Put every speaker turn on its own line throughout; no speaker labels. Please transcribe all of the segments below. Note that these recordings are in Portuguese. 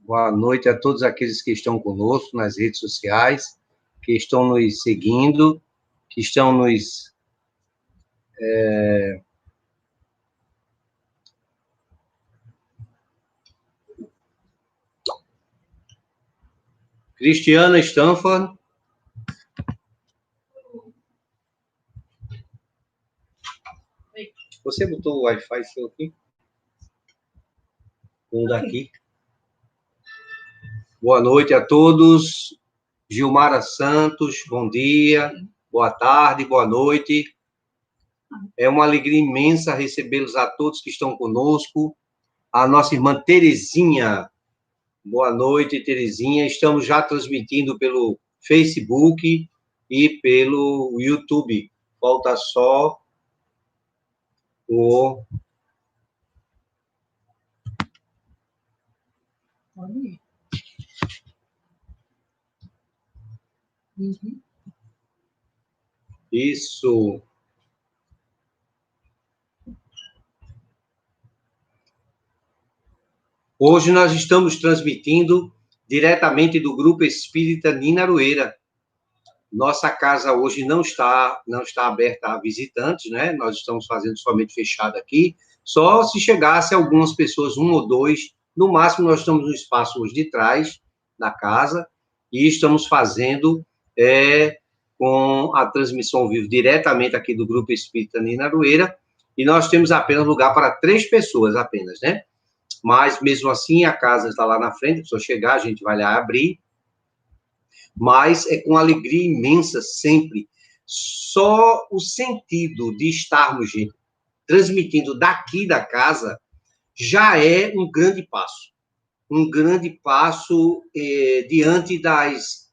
Boa noite a todos aqueles que estão conosco nas redes sociais, que estão nos seguindo, que estão nos... Cristiana Stanford. Você botou o Wi-Fi seu aqui? Um daqui. Boa noite a todos. Gilmara Santos, bom dia, boa tarde, boa noite. É uma alegria imensa recebê-los a todos que estão conosco. A nossa irmã Terezinha, boa noite, Terezinha. Estamos já transmitindo pelo Facebook e pelo YouTube. Falta só o... Isso. Hoje nós estamos transmitindo diretamente do Grupo Espírita Ninarueira. Nossa casa hoje não está aberta a visitantes, né? Nós estamos fazendo somente fechado aqui. Só se chegasse algumas pessoas, um ou dois. No máximo, nós estamos no espaço hoje de trás da casa e estamos fazendo com a transmissão ao vivo diretamente aqui do Grupo Espírita Ninarueira. E nós temos apenas lugar para 3 pessoas apenas, né? Mas, mesmo assim, a casa está lá na frente, a pessoa chegar, a gente vai lá abrir. Mas é com alegria imensa sempre. Só o sentido de estarmos, gente, transmitindo daqui da casa já é um grande passo. Um grande passo diante das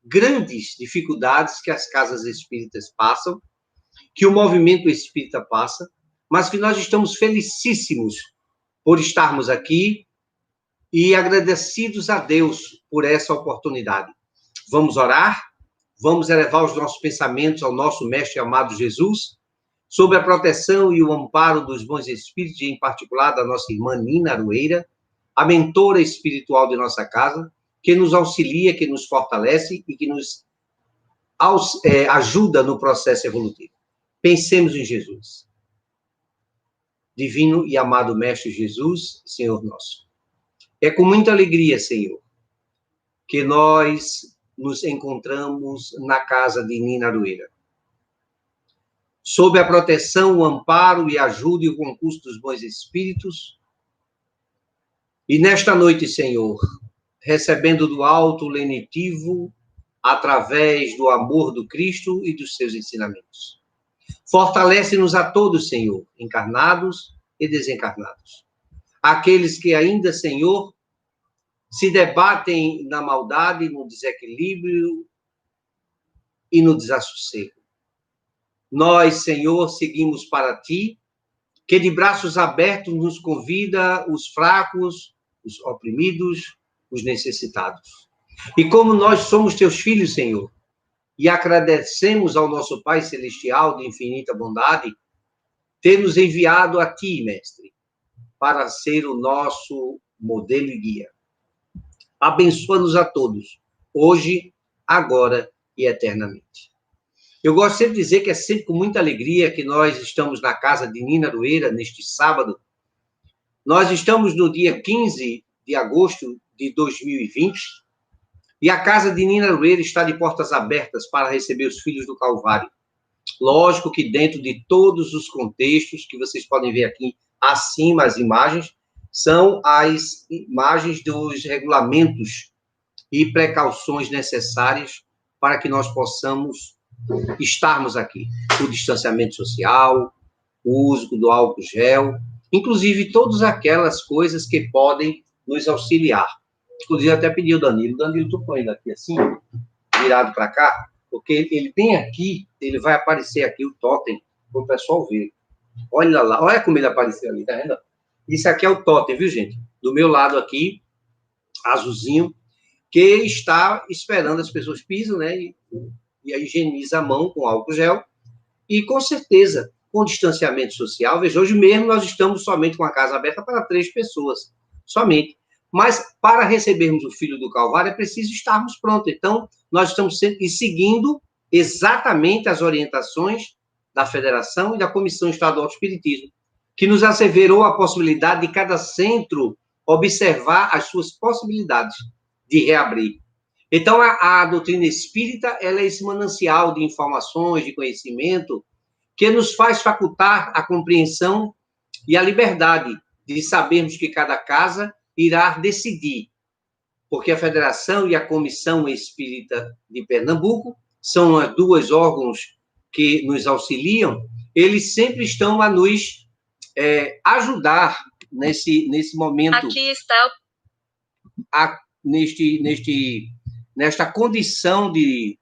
grandes dificuldades que as casas espíritas passam, que o movimento espírita passa, mas que nós estamos felicíssimos por estarmos aqui e agradecidos a Deus por essa oportunidade. Vamos orar? Vamos elevar os nossos pensamentos ao nosso Mestre amado Jesus, sob a proteção e o amparo dos bons espíritos, e em particular da nossa irmã Nina Arueira, a mentora espiritual de nossa casa, que nos auxilia, que nos fortalece e que nos ajuda no processo evolutivo. Pensemos em Jesus. Divino e amado Mestre Jesus, Senhor nosso. É com muita alegria, Senhor, que nós nos encontramos na casa de Nina Arueira. Sob a proteção, o amparo e a ajuda e o concurso dos bons espíritos. E nesta noite, Senhor, recebendo do alto lenitivo, através do amor do Cristo e dos seus ensinamentos. Fortalece-nos a todos, Senhor, encarnados e desencarnados. Aqueles que ainda, Senhor, se debatem na maldade, no desequilíbrio e no desassossego. Nós, Senhor, seguimos para Ti, que de braços abertos nos convida os fracos, os oprimidos, os necessitados. E como nós somos Teus filhos, Senhor, e agradecemos ao nosso Pai Celestial de infinita bondade, ter nos enviado a Ti, Mestre, para ser o nosso modelo e guia. Abençoa-nos a todos, hoje, agora e eternamente. Eu gosto sempre de dizer que é sempre com muita alegria que nós estamos na casa de Nina Arueira, neste sábado. Nós estamos no dia 15 de agosto de 2020, e a casa de Nina Arueira está de portas abertas para receber os filhos do Calvário. Lógico que dentro de todos os contextos que vocês podem ver aqui acima, as imagens, são as imagens dos regulamentos e precauções necessárias para que nós possamos estarmos aqui. O distanciamento social, o uso do álcool gel, inclusive todas aquelas coisas que podem nos auxiliar. Inclusive, até pedi ao Danilo. Danilo, tu põe ele aqui assim, virado para cá, porque ele bem aqui, ele vai aparecer aqui o totem para o pessoal ver. Olha lá, olha como ele apareceu ali, tá vendo? Isso aqui é o totem, viu, gente? Do meu lado aqui, azulzinho, que está esperando as pessoas pisam, né? E aí higieniza a mão com álcool gel. E, com certeza, com distanciamento social, veja, hoje mesmo nós estamos somente com a casa aberta para 3 pessoas, somente. Mas para recebermos o Filho do Calvário é preciso estarmos prontos. Então, nós estamos seguindo exatamente as orientações da Federação e da Comissão Estadual de Espiritismo, que nos asseverou a possibilidade de cada centro observar as suas possibilidades de reabrir. Então, a doutrina espírita, ela é esse manancial de informações, de conhecimento, que nos faz facultar a compreensão e a liberdade de sabermos que cada casa irá decidir, porque a Federação e a Comissão Espírita de Pernambuco são os dois órgãos que nos auxiliam, eles sempre estão a nos ajudar nesse momento.
Aqui está.
Nesta condição de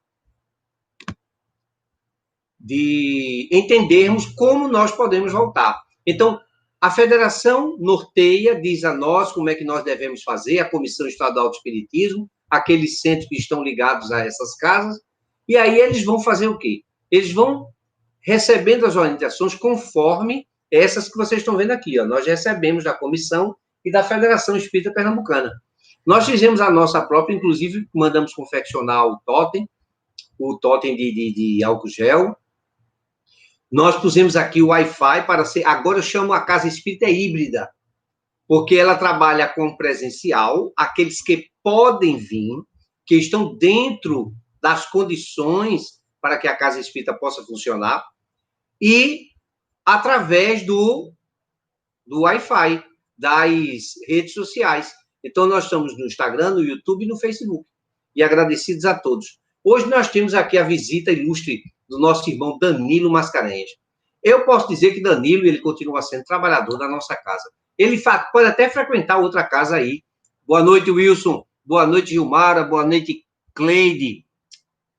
entendermos como nós podemos voltar. Então, a Federação norteia, diz a nós como é que nós devemos fazer, a Comissão Estadual de Espiritismo, aqueles centros que estão ligados a essas casas, e aí eles vão fazer o quê? Eles vão recebendo as orientações conforme essas que vocês estão vendo aqui. Ó. Nós recebemos da Comissão e da Federação Espírita Pernambucana. Nós fizemos a nossa própria, inclusive, mandamos confeccionar o totem de álcool gel. Nós pusemos aqui o Wi-Fi para ser... Agora eu chamo a Casa Espírita híbrida, porque ela trabalha com presencial, aqueles que podem vir, que estão dentro das condições para que a Casa Espírita possa funcionar, e através do Wi-Fi, das redes sociais. Então, nós estamos no Instagram, no YouTube e no Facebook. E agradecidos a todos. Hoje nós temos aqui a visita ilustre do nosso irmão Danilo Mascarenhas. Eu posso dizer que Danilo, ele continua sendo trabalhador da nossa casa. Ele pode até frequentar outra casa aí. Boa noite, Wilson. Boa noite, Gilmara. Boa noite, Cleide.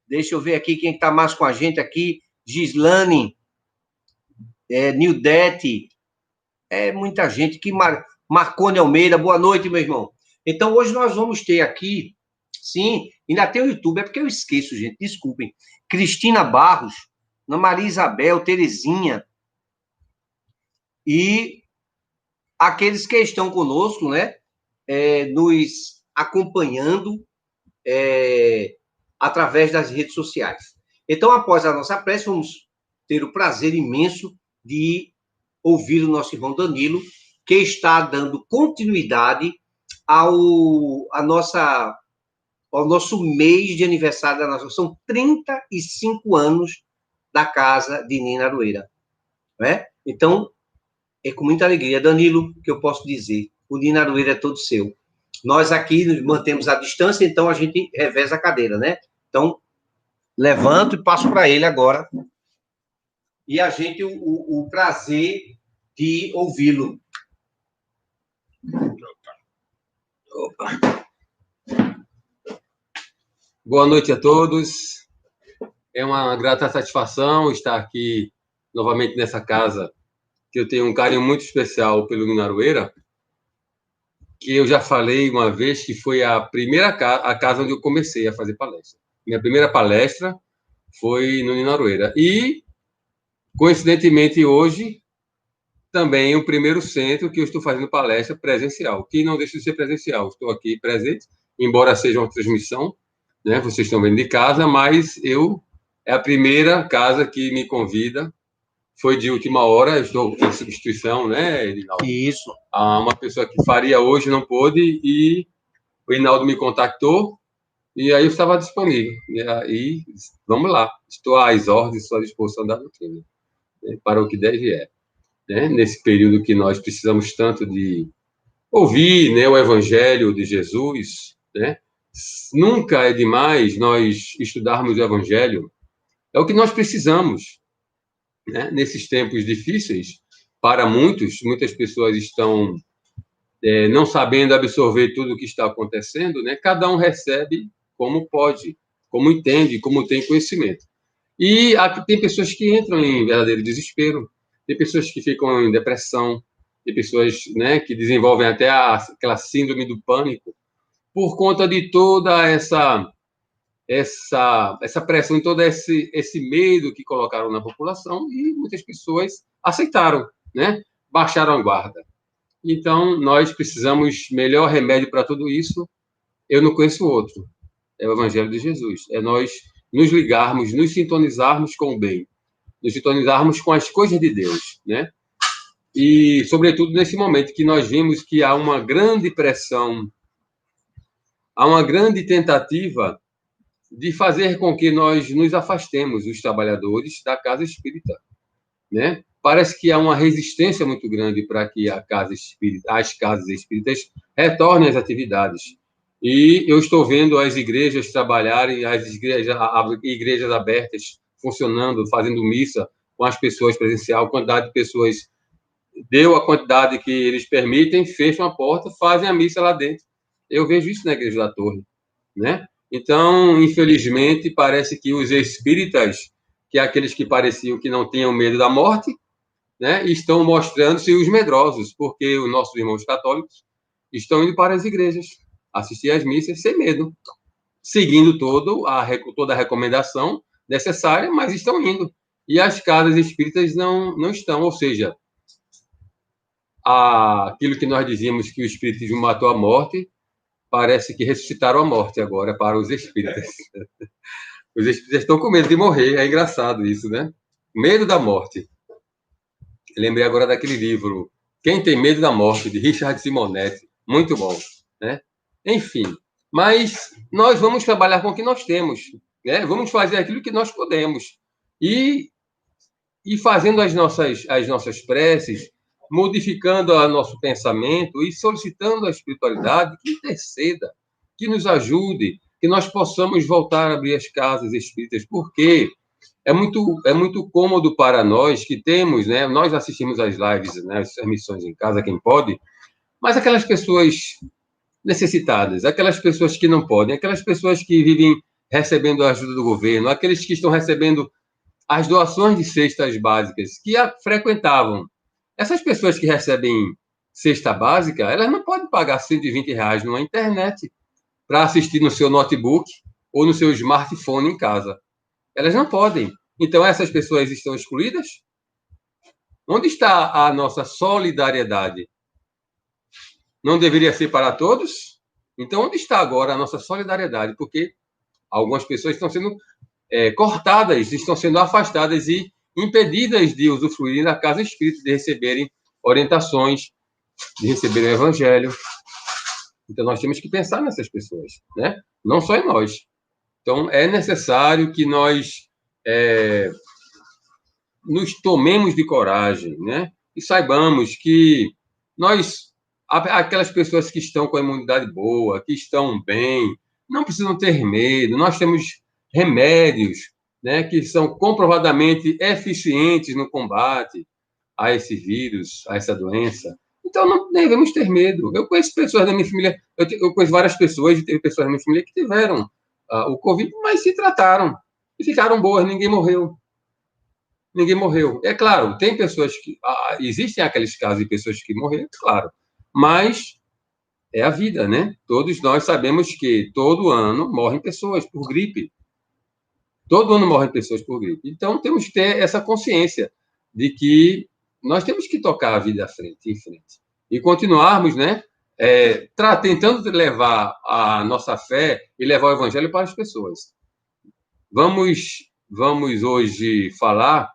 Deixa eu ver aqui quem está mais com a gente aqui. Gislane, Nildete. Muita gente. Marcone Almeida. Boa noite, meu irmão. Então, hoje nós vamos ter aqui, sim, ainda tem o YouTube, é porque eu esqueço, gente, desculpem. Cristina Barros, Ana Maria Isabel, Terezinha, e aqueles que estão conosco, né, nos acompanhando através das redes sociais. Então, após a nossa prece, vamos ter o prazer imenso de ouvir o nosso irmão Danilo, que está dando continuidade ao nosso mês de aniversário da nossa... São 35 anos da casa de Nina Aroeira. Né? Então, é com muita alegria. Danilo, que eu posso dizer, o Nina Aroeira é todo seu. Nós aqui mantemos a distância, então a gente reveza a cadeira, né? Então, levanto e passo para ele agora. E a gente o prazer de ouvi-lo.
Opa. Boa noite a todos. É uma grata satisfação estar aqui novamente nessa casa, que eu tenho um carinho muito especial pelo Nina Aroeira, que eu já falei uma vez que foi a casa onde eu comecei a fazer palestra. Minha primeira palestra foi no Nina Aroeira. E, coincidentemente, hoje, também o primeiro centro que eu estou fazendo palestra presencial, que não deixa de ser presencial. Estou aqui presente, embora seja uma transmissão, né? Vocês estão vendo de casa, mas é a primeira casa que me convida. Foi de última hora, estou em substituição, né, Edinaldo?
Isso.
Uma pessoa que faria hoje não pôde, e o Hinaldo me contactou, e aí eu estava disponível. E aí, vamos lá, estou às ordens, estou à disposição da doutrina, né, para o que der e vier. Né? Nesse período que nós precisamos tanto de ouvir, né, o Evangelho de Jesus, né? Nunca é demais nós estudarmos o Evangelho, é o que nós precisamos, né? Nesses tempos difíceis, para muitas pessoas estão não sabendo absorver tudo o que está acontecendo, né? Cada um recebe como pode, como entende, como tem conhecimento. E tem pessoas que entram em verdadeiro desespero, tem pessoas que ficam em depressão, tem pessoas, né, que desenvolvem até aquela síndrome do pânico, por conta de toda essa pressão, todo esse medo que colocaram na população, e muitas pessoas aceitaram, né, baixaram a guarda. Então, nós precisamos, melhor remédio para tudo isso, eu não conheço outro. É o Evangelho de Jesus. É nós nos ligarmos, nos sintonizarmos com o bem, nos sintonizarmos com as coisas de Deus, né? E, sobretudo, nesse momento que nós vimos que há uma grande pressão, há uma grande tentativa de fazer com que nós nos afastemos, os trabalhadores, da casa espírita, né? Parece que há uma resistência muito grande para que a casa espírita, as casas espíritas retornem às atividades. E eu estou vendo as igrejas trabalharem, as igrejas abertas, funcionando, fazendo missa com as pessoas presencial, quantidade de pessoas deu a quantidade que eles permitem, fecham a porta, fazem a missa lá dentro. Eu vejo isso na Igreja da Torre, né? Então, infelizmente, parece que os espíritas, que é aqueles que pareciam que não tinham medo da morte, né, estão mostrando-se os medrosos, porque os nossos irmãos católicos estão indo para as igrejas, assistir às missas sem medo, seguindo toda a recomendação necessária, mas estão indo. E as casas espíritas não estão, ou seja, aquilo que nós dizíamos que o espiritismo matou a morte, parece que ressuscitaram a morte agora para os espíritas. Os espíritas estão com medo de morrer, é engraçado isso, né? Medo da morte. Eu lembrei agora daquele livro, Quem Tem Medo da Morte, de Richard Simonetti. Muito bom, né? Enfim, mas nós vamos trabalhar com o que nós temos, né? Vamos fazer aquilo que nós podemos. E fazendo as nossas preces, modificando o nosso pensamento e solicitando a espiritualidade que interceda, que nos ajude, que nós possamos voltar a abrir as casas espíritas, porque é muito cômodo para nós que temos, né? Nós assistimos às lives, né? As transmissões em casa, quem pode, mas aquelas pessoas necessitadas, aquelas pessoas que não podem, aquelas pessoas que vivem recebendo a ajuda do governo, aqueles que estão recebendo as doações de cestas básicas que frequentavam. Essas pessoas que recebem cesta básica, elas não podem pagar R$ 120 numa internet para assistir no seu notebook ou no seu smartphone em casa. Elas não podem. Então, essas pessoas estão excluídas? Onde está a nossa solidariedade? Não deveria ser para todos? Então, onde está agora a nossa solidariedade? Porque algumas pessoas estão sendo cortadas, estão sendo afastadas e impedidas de usufruir da casa espírita, de receberem orientações, de receberem o evangelho. Então, nós temos que pensar nessas pessoas, né? Não só em nós. Então, é necessário que nós nos tomemos de coragem, né? E saibamos que aquelas pessoas que estão com a imunidade boa, que estão bem, não precisam ter medo. Nós temos remédios, né, que são comprovadamente eficientes no combate a esse vírus, a essa doença. Então, não devemos ter medo. Eu conheço pessoas da minha família, eu conheço várias pessoas, e teve pessoas da minha família que tiveram o Covid, mas se trataram e ficaram boas, ninguém morreu. Ninguém morreu. É claro, tem pessoas que... existem aqueles casos de pessoas que morreram, claro, mas é a vida, né? Todos nós sabemos que todo ano morrem pessoas por gripe. Todo ano morrem pessoas por gripe. Então, temos que ter essa consciência de que nós temos que tocar a vida em frente. E continuarmos, né? Tentando levar a nossa fé e levar o evangelho para as pessoas. Vamos hoje falar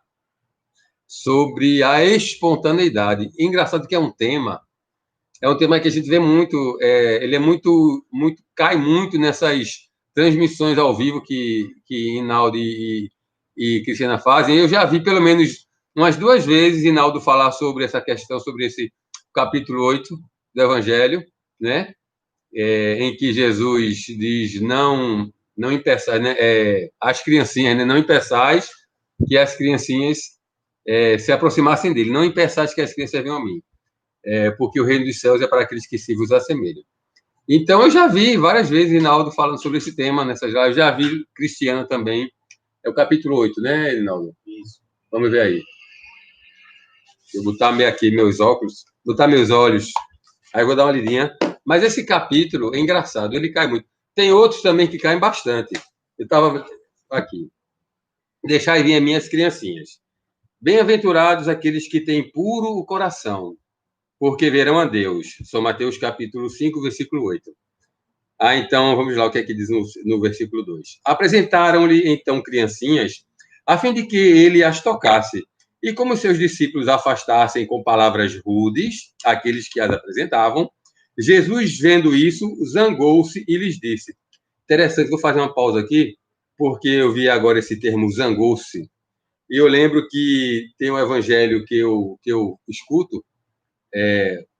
sobre a espontaneidade. Engraçado que é um tema que a gente vê muito, ele é muito, cai muito nessas transmissões ao vivo que Hinaldo e Cristiana fazem. Eu já vi pelo menos umas 2 vezes Hinaldo falar sobre essa questão, sobre esse capítulo 8 do Evangelho, né? Em que Jesus diz não impeçais, né? As criancinhas, né? Não impeçais que as criancinhas se aproximassem dele. Não impeçais que as crianças venham a mim. Porque o reino dos céus é para aqueles que se vos assemelham. Então, eu já vi várias vezes Rinaldo falando sobre esse tema nessas lives, já vi Cristiano também. É o capítulo 8, né, Rinaldo? Isso. Vamos ver aí. Eu vou botar meus óculos, botar meus olhos, aí eu vou dar uma lidinha. Mas esse capítulo é engraçado, ele cai muito. Tem outros também que caem bastante. Eu estava aqui. Deixai vir as minhas criancinhas. Bem-aventurados aqueles que têm puro o coração, porque verão a Deus. São Mateus capítulo 5, versículo 8. Então, vamos lá, o que é que diz no versículo 2. Apresentaram-lhe, então, criancinhas, a fim de que ele as tocasse. E como seus discípulos afastassem com palavras rudes aqueles que as apresentavam, Jesus, vendo isso, zangou-se e lhes disse. Interessante, vou fazer uma pausa aqui, porque eu vi agora esse termo zangou-se. E eu lembro que tem um evangelho que eu escuto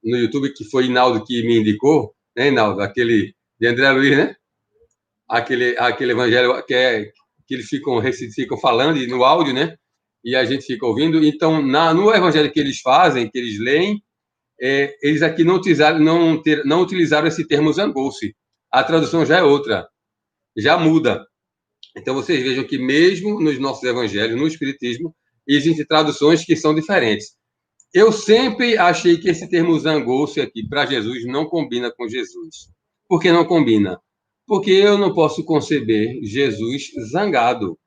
no YouTube, que foi Hinaldo que me indicou, né, Hinaldo? Aquele de André Luiz, né? Aquele evangelho que eles ficam falando e no áudio, né? E a gente fica ouvindo. Então, no evangelho que eles fazem, que eles leem, eles aqui não utilizaram esse termo zangou-se. A tradução já é outra, já muda. Então, vocês vejam que mesmo nos nossos evangelhos, no Espiritismo, existem traduções que são diferentes. Eu sempre achei que esse termo zangou-se aqui para Jesus não combina com Jesus. Por que não combina? Porque eu não posso conceber Jesus zangado,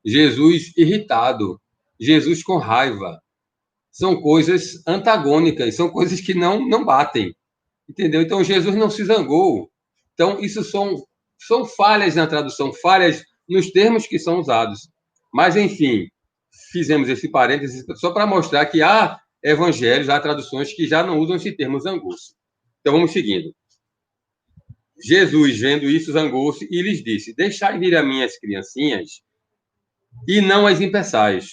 Jesus irritado, Jesus com raiva. São coisas antagônicas, são coisas que não batem. Entendeu? Então, Jesus não se zangou. Então, isso são falhas na tradução, falhas nos termos que são usados. Mas, enfim, fizemos esse parênteses só para mostrar que há evangelhos, há traduções que já não usam esse termo zangou-se. Então, vamos seguindo. Jesus, vendo isso, zangou-se e lhes disse, deixai vir a minhas criancinhas e não as impeçais,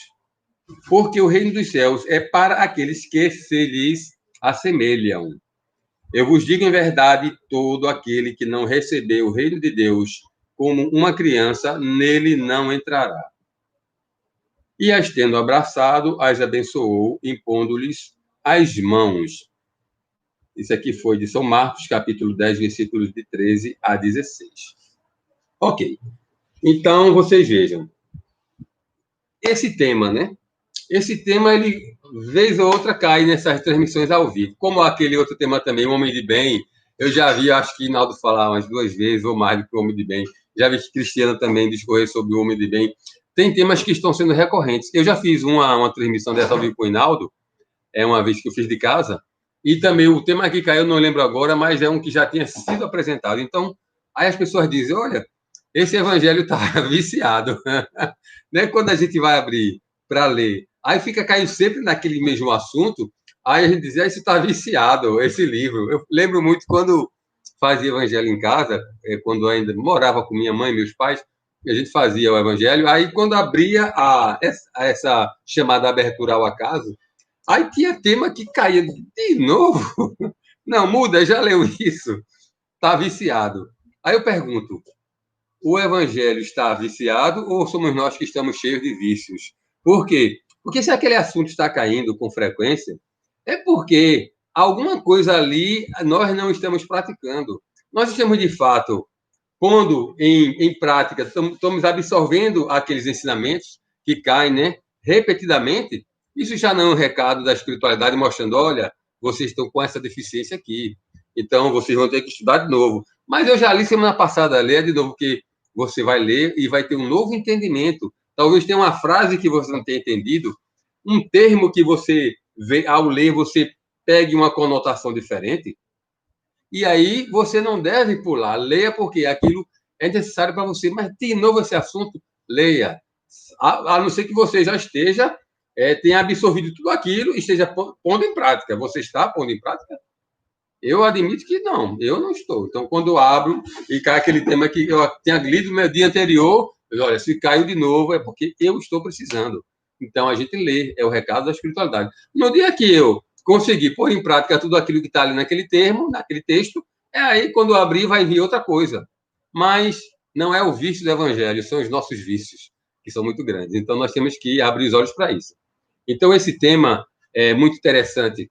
porque o reino dos céus é para aqueles que se lhes assemelham. Eu vos digo em verdade, todo aquele que não recebeu o reino de Deus como uma criança, nele não entrará. E as tendo abraçado, as abençoou, impondo-lhes as mãos. Isso aqui foi de São Marcos, capítulo 10, versículos de 13 a 16. Ok. Então, vocês vejam. Esse tema, né? Esse tema, ele, vez ou outra, cai nessas transmissões ao vivo. Como aquele outro tema também, o Homem de Bem, eu já vi, acho que Hinaldo falar umas 2 vezes ou mais do que o Homem de Bem. Já vi Cristiana também discorrer sobre o Homem de Bem. Tem temas que estão sendo recorrentes. Eu já fiz uma transmissão dessa ao vivo com o Hinaldo, uma vez que eu fiz de casa, e também o tema que caiu, eu não lembro agora, mas é um que já tinha sido apresentado. Então, aí as pessoas dizem, olha, esse evangelho está viciado. Né? Quando a gente vai abrir para ler, aí fica caindo sempre naquele mesmo assunto, aí a gente diz, isso está viciado, esse livro. Eu lembro muito quando fazia evangelho em casa, quando eu ainda morava com minha mãe e meus pais, a gente fazia o evangelho, aí quando abria essa chamada abertura ao acaso, aí tinha tema que caía de novo. Não, muda, já leu isso. Está viciado. Aí eu pergunto, o evangelho está viciado ou somos nós que estamos cheios de vícios? Por quê? Porque se aquele assunto está caindo com frequência, é porque alguma coisa ali nós não estamos praticando. Nós estamos, de fato, pondo em prática, estamos absorvendo aqueles ensinamentos que caem, né, repetidamente. Isso já não é um recado da espiritualidade mostrando, olha, vocês estão com essa deficiência aqui, então vocês vão ter que estudar de novo. Mas eu já li semana passada, leia de novo, que você vai ler e vai ter um novo entendimento. Talvez tenha uma frase que você não tenha entendido, um termo que você, ao ler, você pegue uma conotação diferente, e aí você não deve pular. Leia porque aquilo é necessário para você. Mas, de novo, esse assunto, leia. A não ser que você já esteja, tenha absorvido tudo aquilo e esteja pondo em prática. Você está pondo em prática? Eu admito que não, eu não estou. Então, quando eu abro e cai aquele tema que eu tinha lido no meu dia anterior, olha, se caiu de novo é porque eu estou precisando. Então, a gente lê, é o recado da espiritualidade. No dia que eu conseguir pôr em prática tudo aquilo que está ali naquele termo, naquele texto, aí quando eu abrir vai vir outra coisa. Mas não é o vício do evangelho, são os nossos vícios, que são muito grandes. Então, nós temos que abrir os olhos para isso. Então, esse tema é muito interessante.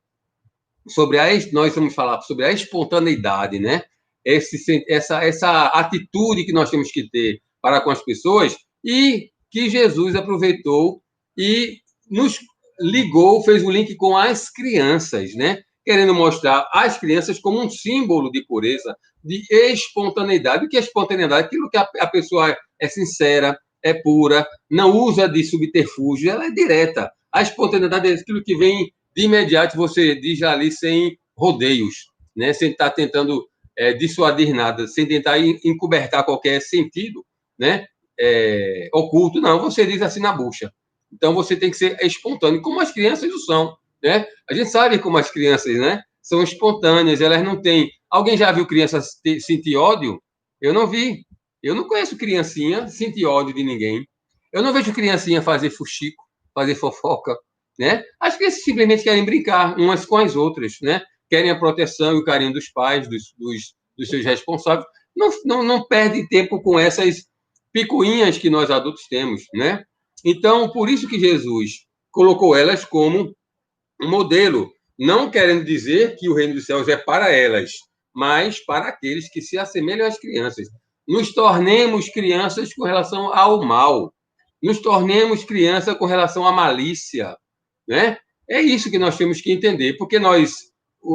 Nós vamos falar sobre a espontaneidade, né? Essa atitude que nós temos que ter para com as pessoas e que Jesus aproveitou e nos ligou, fez o link com as crianças, né? Querendo mostrar as crianças como um símbolo de pureza, de espontaneidade. O que é espontaneidade? Aquilo que a pessoa é sincera, é pura, não usa de subterfúgio, ela é direta. A espontaneidade é aquilo que vem de imediato você diz ali sem rodeios, né? Sem estar tentando dissuadir nada, sem tentar encobertar qualquer sentido, né? Oculto, não, você diz assim na bucha. Então, você tem que ser espontâneo, como as crianças o são, né? A gente sabe como as crianças, né? São espontâneas, elas não têm... Alguém já viu criança sentir ódio? Eu não vi. Eu não conheço criancinha sentir ódio de ninguém. Eu não vejo criancinha fazer fuxico, fazer fofoca, né? As crianças simplesmente querem brincar umas com as outras, né? Querem a proteção e o carinho dos pais, dos seus responsáveis. Não perde tempo com essas picuinhas que nós adultos temos, né? Então, por isso que Jesus colocou elas como um modelo, não querendo dizer que o reino dos céus é para elas, mas para aqueles que se assemelham às crianças. Nos tornemos crianças com relação ao mal, nos tornemos criança com relação à malícia, né? É isso que nós temos que entender, porque nós,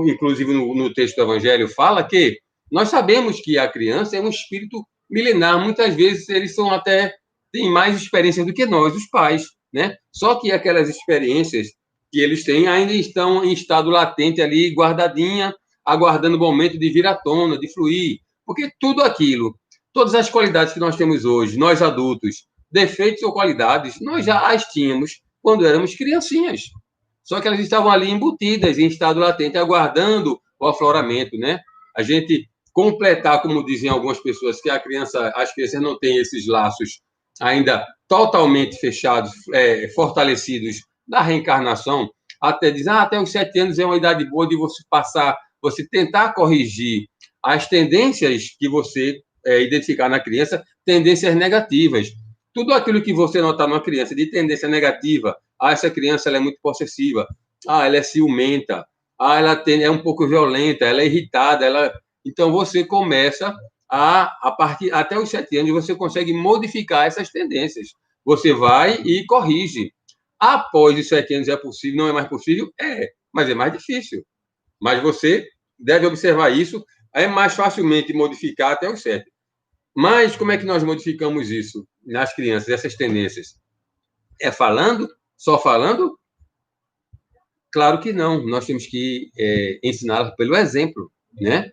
inclusive no texto do Evangelho, fala que nós sabemos que a criança é um espírito milenar, muitas vezes eles são até têm mais experiência do que nós, os pais, né? Só que aquelas experiências que eles têm ainda estão em estado latente ali, guardadinha, aguardando o momento de vir à tona, de fluir. Porque tudo aquilo, todas as qualidades que nós temos hoje, nós adultos, defeitos ou qualidades, nós já as tínhamos quando éramos criancinhas. Só que elas estavam ali embutidas em estado latente, aguardando o afloramento, né? A gente completar, como dizem algumas pessoas, que as crianças não têm esses laços ainda totalmente fechados, fortalecidos da reencarnação, até dizer, até os 7 anos é uma idade boa de você tentar corrigir as tendências que você identificar na criança, tendências negativas. Tudo aquilo que você notar numa criança de tendência negativa, essa criança ela é muito possessiva, ela é ciumenta, ela é um pouco violenta, ela é irritada, então você começa a partir até os 7 anos você consegue modificar essas tendências. Você vai e corrige. Após os 7 anos é possível, não é mais possível? Mas é mais difícil. Mas você deve observar isso, é mais facilmente modificar até os 7. Mas como é que nós modificamos isso nas crianças, essas tendências? É falando? Só falando? Claro que não. Nós temos que ensiná-las pelo exemplo, né?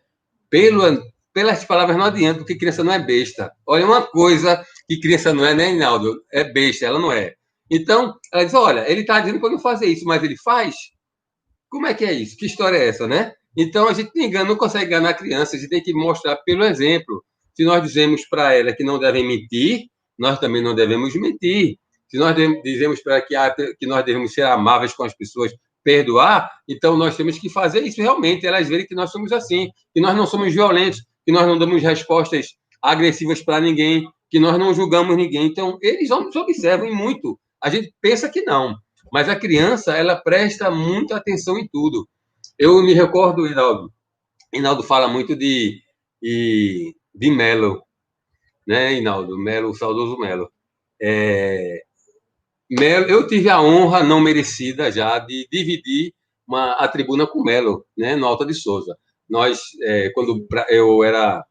Pelas palavras não adianta, porque criança não é besta. Olha, uma coisa que criança não é, né, Hinaldo? É besta, ela não é. Então, ela diz, olha, ele está dizendo para não fazer isso, mas ele faz? Como é que é isso? Que história é essa, né? Então, a gente não consegue enganar a criança, a gente tem que mostrar pelo exemplo. Se nós dizemos para ela que não devem mentir, nós também não devemos mentir. Se nós dizemos para ela que nós devemos ser amáveis com as pessoas, perdoar, então nós temos que fazer isso realmente, elas verem que nós somos assim, que nós não somos violentos, que nós não damos respostas agressivas para ninguém, que nós não julgamos ninguém. Então, eles nos observam muito. A gente pensa que não, mas a criança, ela presta muita atenção em tudo. Eu me recordo, Hinaldo fala muito de Melo, né, Hinaldo? Melo, o saudoso Melo. Melo, eu tive a honra não merecida já de dividir a tribuna com Melo, né, no Alta de Souza. Quando eu era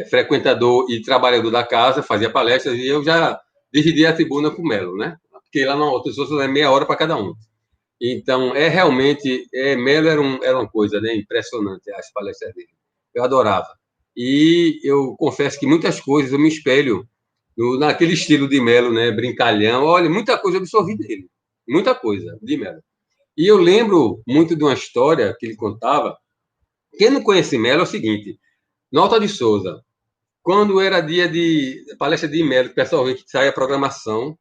frequentador e trabalhador da casa, fazia palestras e eu já dividi a tribuna com Melo, né? Porque lá no Alta de Souza é meia hora para cada um. Então, realmente, Melo era uma coisa, né, impressionante, as palestras dele. Eu adorava. E eu confesso que muitas coisas eu me espelho naquele estilo de Melo, né, brincalhão. Olha, muita coisa eu absorvi dele. Muita coisa de Melo. E eu lembro muito de uma história que ele contava. Quem não conhece Melo é o seguinte, no Alta de Souza, quando era dia de palestra de Melo, o pessoal vê que sai a programação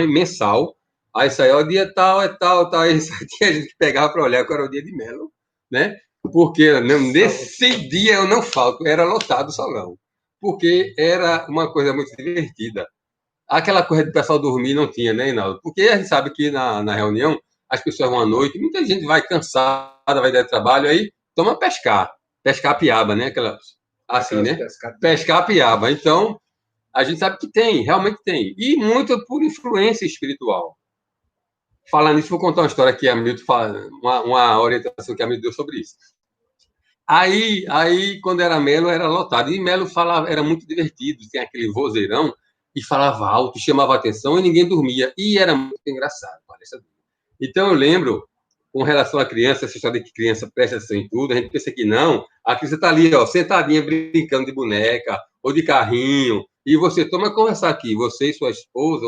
mensal, aí saiu o dia tal, aí a gente pegava para olhar qual era o dia de Melo, né? Porque nesse dia eu não falto, era lotado o salão, porque era uma coisa muito divertida. Aquela coisa do pessoal dormir não tinha, né, Hinaldo? Porque a gente sabe que na reunião as pessoas vão à noite, muita gente vai cansada, vai dar trabalho, aí toma pescar piaba, né? Assim, né? Pescar piaba. Então, a gente sabe que tem, realmente tem. E muito por influência espiritual. Falando nisso, vou contar uma história que a Milton fala, uma orientação que a Milton deu sobre isso. Aí, quando era Melo, era lotado. E Melo falava, era muito divertido, tinha aquele vozeirão, e falava alto, chamava atenção, e ninguém dormia. E era muito engraçado, parece. Então, eu lembro, com relação à criança, essa história de que criança presta atenção em tudo, a gente pensa que não, a criança está ali, ó, sentadinha, brincando de boneca, ou de carrinho, e você toma conversar aqui, você e sua esposa,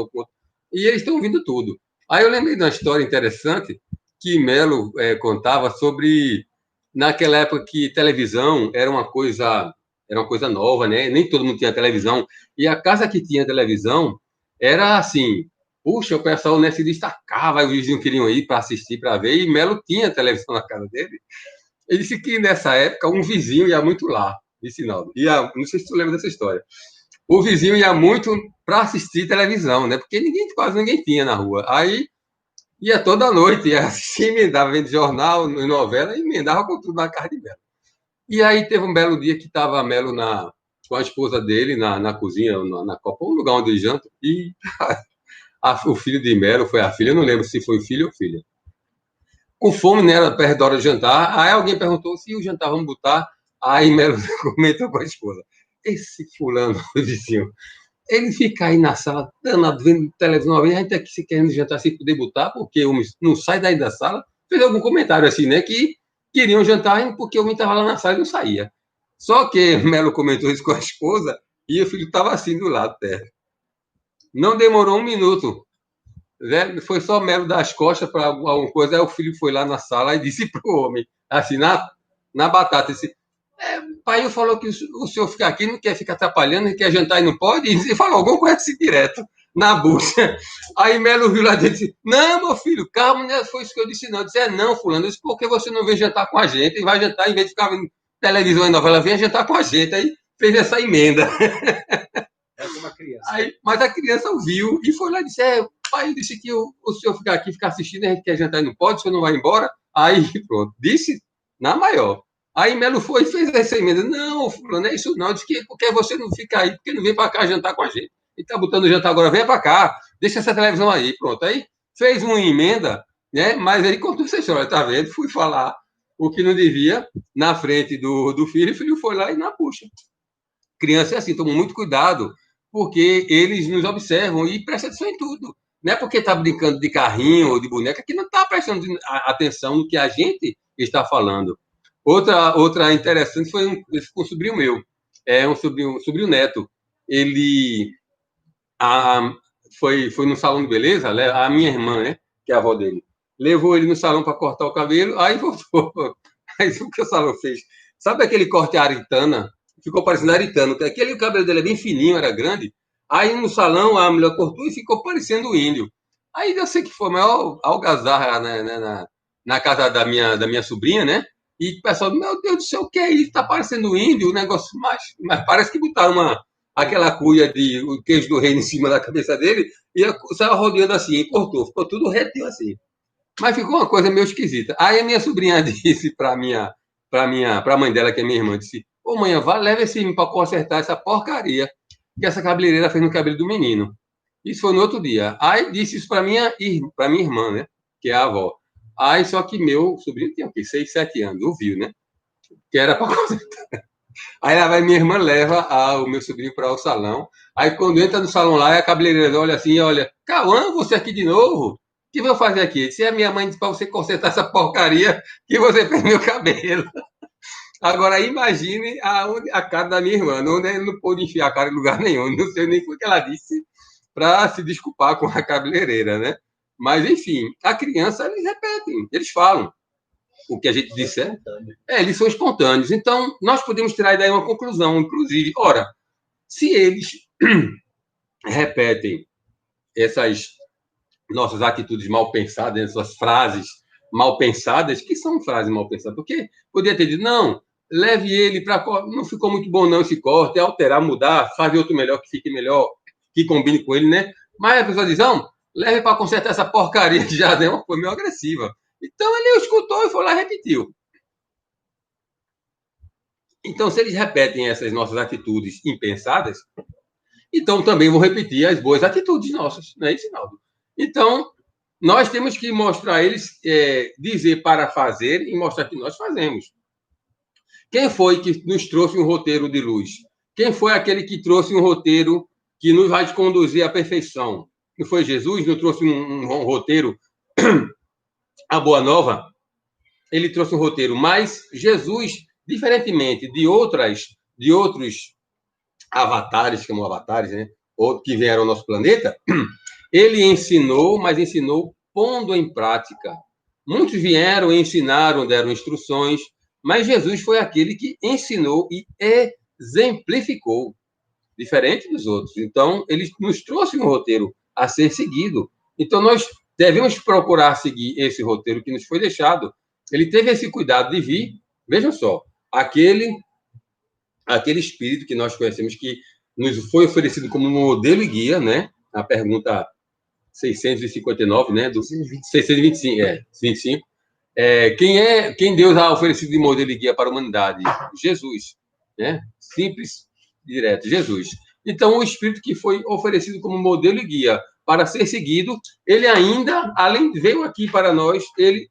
e eles estão ouvindo tudo. Aí eu lembrei de uma história interessante que Melo contava sobre, naquela época que televisão era uma coisa nova, né? Nem todo mundo tinha televisão, e a casa que tinha televisão era assim, puxa, o pessoal, né, se destacava, os vizinhos queriam ir para assistir, para ver, e Melo tinha televisão na casa dele. Ele disse que nessa época um vizinho ia muito lá, disse Naldo. Não sei se tu lembra dessa história. O vizinho ia muito para assistir televisão, né? Porque quase ninguém tinha na rua. Aí ia toda noite, ia assistir, emendava, vendo jornal, novela, e emendava com tudo na casa de Melo. E aí teve um belo dia que estava Melo com a esposa dele na cozinha, na copa, um lugar onde ele janta, e o filho de Melo, foi a filha, eu não lembro se foi filho ou filha, com fome, né, era perto da hora de jantar, aí alguém perguntou se o jantar vamos botar, aí Melo comentou com a esposa, esse fulano, vizinho, ele fica aí na sala, danado, vendo televisão, a gente aqui se querendo jantar sem poder botar, porque o homem não sai daí da sala, fez algum comentário assim, né, que queriam jantar porque o homem estava lá na sala e não saía. Só que Melo comentou isso com a esposa e o filho estava assim do lado dela. Não demorou um minuto. Né? Foi só Melo dar as costas para alguma coisa, aí o filho foi lá na sala e disse para o homem, assim, na batata, disse, o pai falou que o senhor fica aqui, não quer ficar atrapalhando, quer jantar e não pode, e falou alguma coisa assim direto, na bucha. Aí Melo viu lá dentro e disse, não, meu filho, calma, não foi isso que eu disse não. Eu disse, não, fulano, eu disse, por que você não vem jantar com a gente? E vai jantar, em vez de ficar vendo televisão e novela, vem jantar com a gente. Aí fez essa emenda.
É como a criança.
Aí, mas a criança ouviu e foi lá e disse, o pai disse que o senhor ficar aqui, ficar assistindo, a gente quer jantar e não pode, o senhor não vai embora. Aí, pronto, disse na maior. Aí Melo foi e fez essa emenda. Não, fulano, é isso não. Disse que porque você não fica aí, porque não vem para cá jantar com a gente. E tá botando o jantar agora, vem para cá, deixa essa televisão aí. Pronto, aí fez uma emenda, né? Mas ele contou essa história, tá vendo? Fui falar o que não devia na frente do filho, e o filho foi lá e na puxa. Criança é assim, toma muito cuidado, porque eles nos observam e prestam atenção em tudo. Não é porque está brincando de carrinho ou de boneca que não está prestando atenção no que a gente está falando. Outra interessante foi um sobrinho meu, um sobrinho neto. Ele foi no salão de beleza, a minha irmã, né, que é a avó dele, levou ele no salão para cortar o cabelo, aí voltou. Aí o que o salão fez? Sabe aquele corte aritana? Ficou parecendo aritano, porque aquele o cabelo dele é bem fininho, era grande. Aí no salão a mulher cortou e ficou parecendo índio. Aí eu sei que foi a maior algazarra na casa da minha sobrinha, né? E o pessoal, meu Deus do céu, o que é isso? Tá parecendo índio, o negócio, mas parece que botaram aquela cuia de o queijo do reino em cima da cabeça dele e saiu rodeando assim, e cortou, ficou tudo retinho assim. Mas ficou uma coisa meio esquisita. Aí a minha sobrinha disse para a mãe dela, que é minha irmã, disse, ô mãe, leva esse menino para consertar essa porcaria que essa cabeleireira fez no cabelo do menino. Isso foi no outro dia. Aí disse isso para minha irmã, né? Que é a avó. Aí só que meu sobrinho tinha o quê? 6, 7 anos, ouviu, né? Que era para consertar. Aí minha irmã leva o meu sobrinho para o salão. Aí quando entra no salão lá, a cabeleireira olha assim, olha, Cauã, você aqui de novo? O que eu vou fazer aqui? Se a minha mãe disse para você consertar essa porcaria que você fez meu cabelo. Agora, imagine a cara da minha irmã. Não pôde enfiar a cara em lugar nenhum. Não sei nem o que ela disse para se desculpar com a cabeleireira, né? Mas, enfim, a criança, eles repetem, eles falam o que a gente disser. Eles são espontâneos. Então, nós podemos tirar daí uma conclusão, inclusive. Ora, se eles repetem essas nossas atitudes mal pensadas, essas frases mal pensadas, que são frases mal pensadas, porque podia ter dito, não, leve ele para... Não ficou muito bom não esse corte, alterar, mudar, fazer outro melhor, que fique melhor, que combine com ele, né? Mas a pessoa diz, não, leve para consertar essa porcaria que já deu, foi meio agressiva. Então ele escutou e foi lá e repetiu. Então, se eles repetem essas nossas atitudes impensadas, então também vão repetir as boas atitudes nossas, não é isso, Naldo? Então, nós temos que mostrar a eles, dizer para fazer e mostrar que nós fazemos. Quem foi que nos trouxe um roteiro de luz? Quem foi aquele que trouxe um roteiro que nos vai conduzir à perfeição? Não foi Jesus? Nos trouxe um roteiro a Boa Nova, ele trouxe um roteiro, mas Jesus, diferentemente de outros avatares, como avatares, né, ou que vieram ao nosso planeta, ele ensinou, mas ensinou pondo em prática. Muitos vieram, ensinaram, deram instruções, mas Jesus foi aquele que ensinou e exemplificou, diferente dos outros. Então, ele nos trouxe um roteiro a ser seguido. Então, nós devemos procurar seguir esse roteiro que nos foi deixado. Ele teve esse cuidado de vir, vejam só, aquele espírito que nós conhecemos, que nos foi oferecido como modelo e guia, né? A pergunta 659, né? Do 625, 25. Quem Deus ha oferecido de modelo e guia para a humanidade? Jesus, né? Simples, direto, Jesus. Então, o Espírito que foi oferecido como modelo e guia para ser seguido, ele ainda, além, veio aqui para nós, ele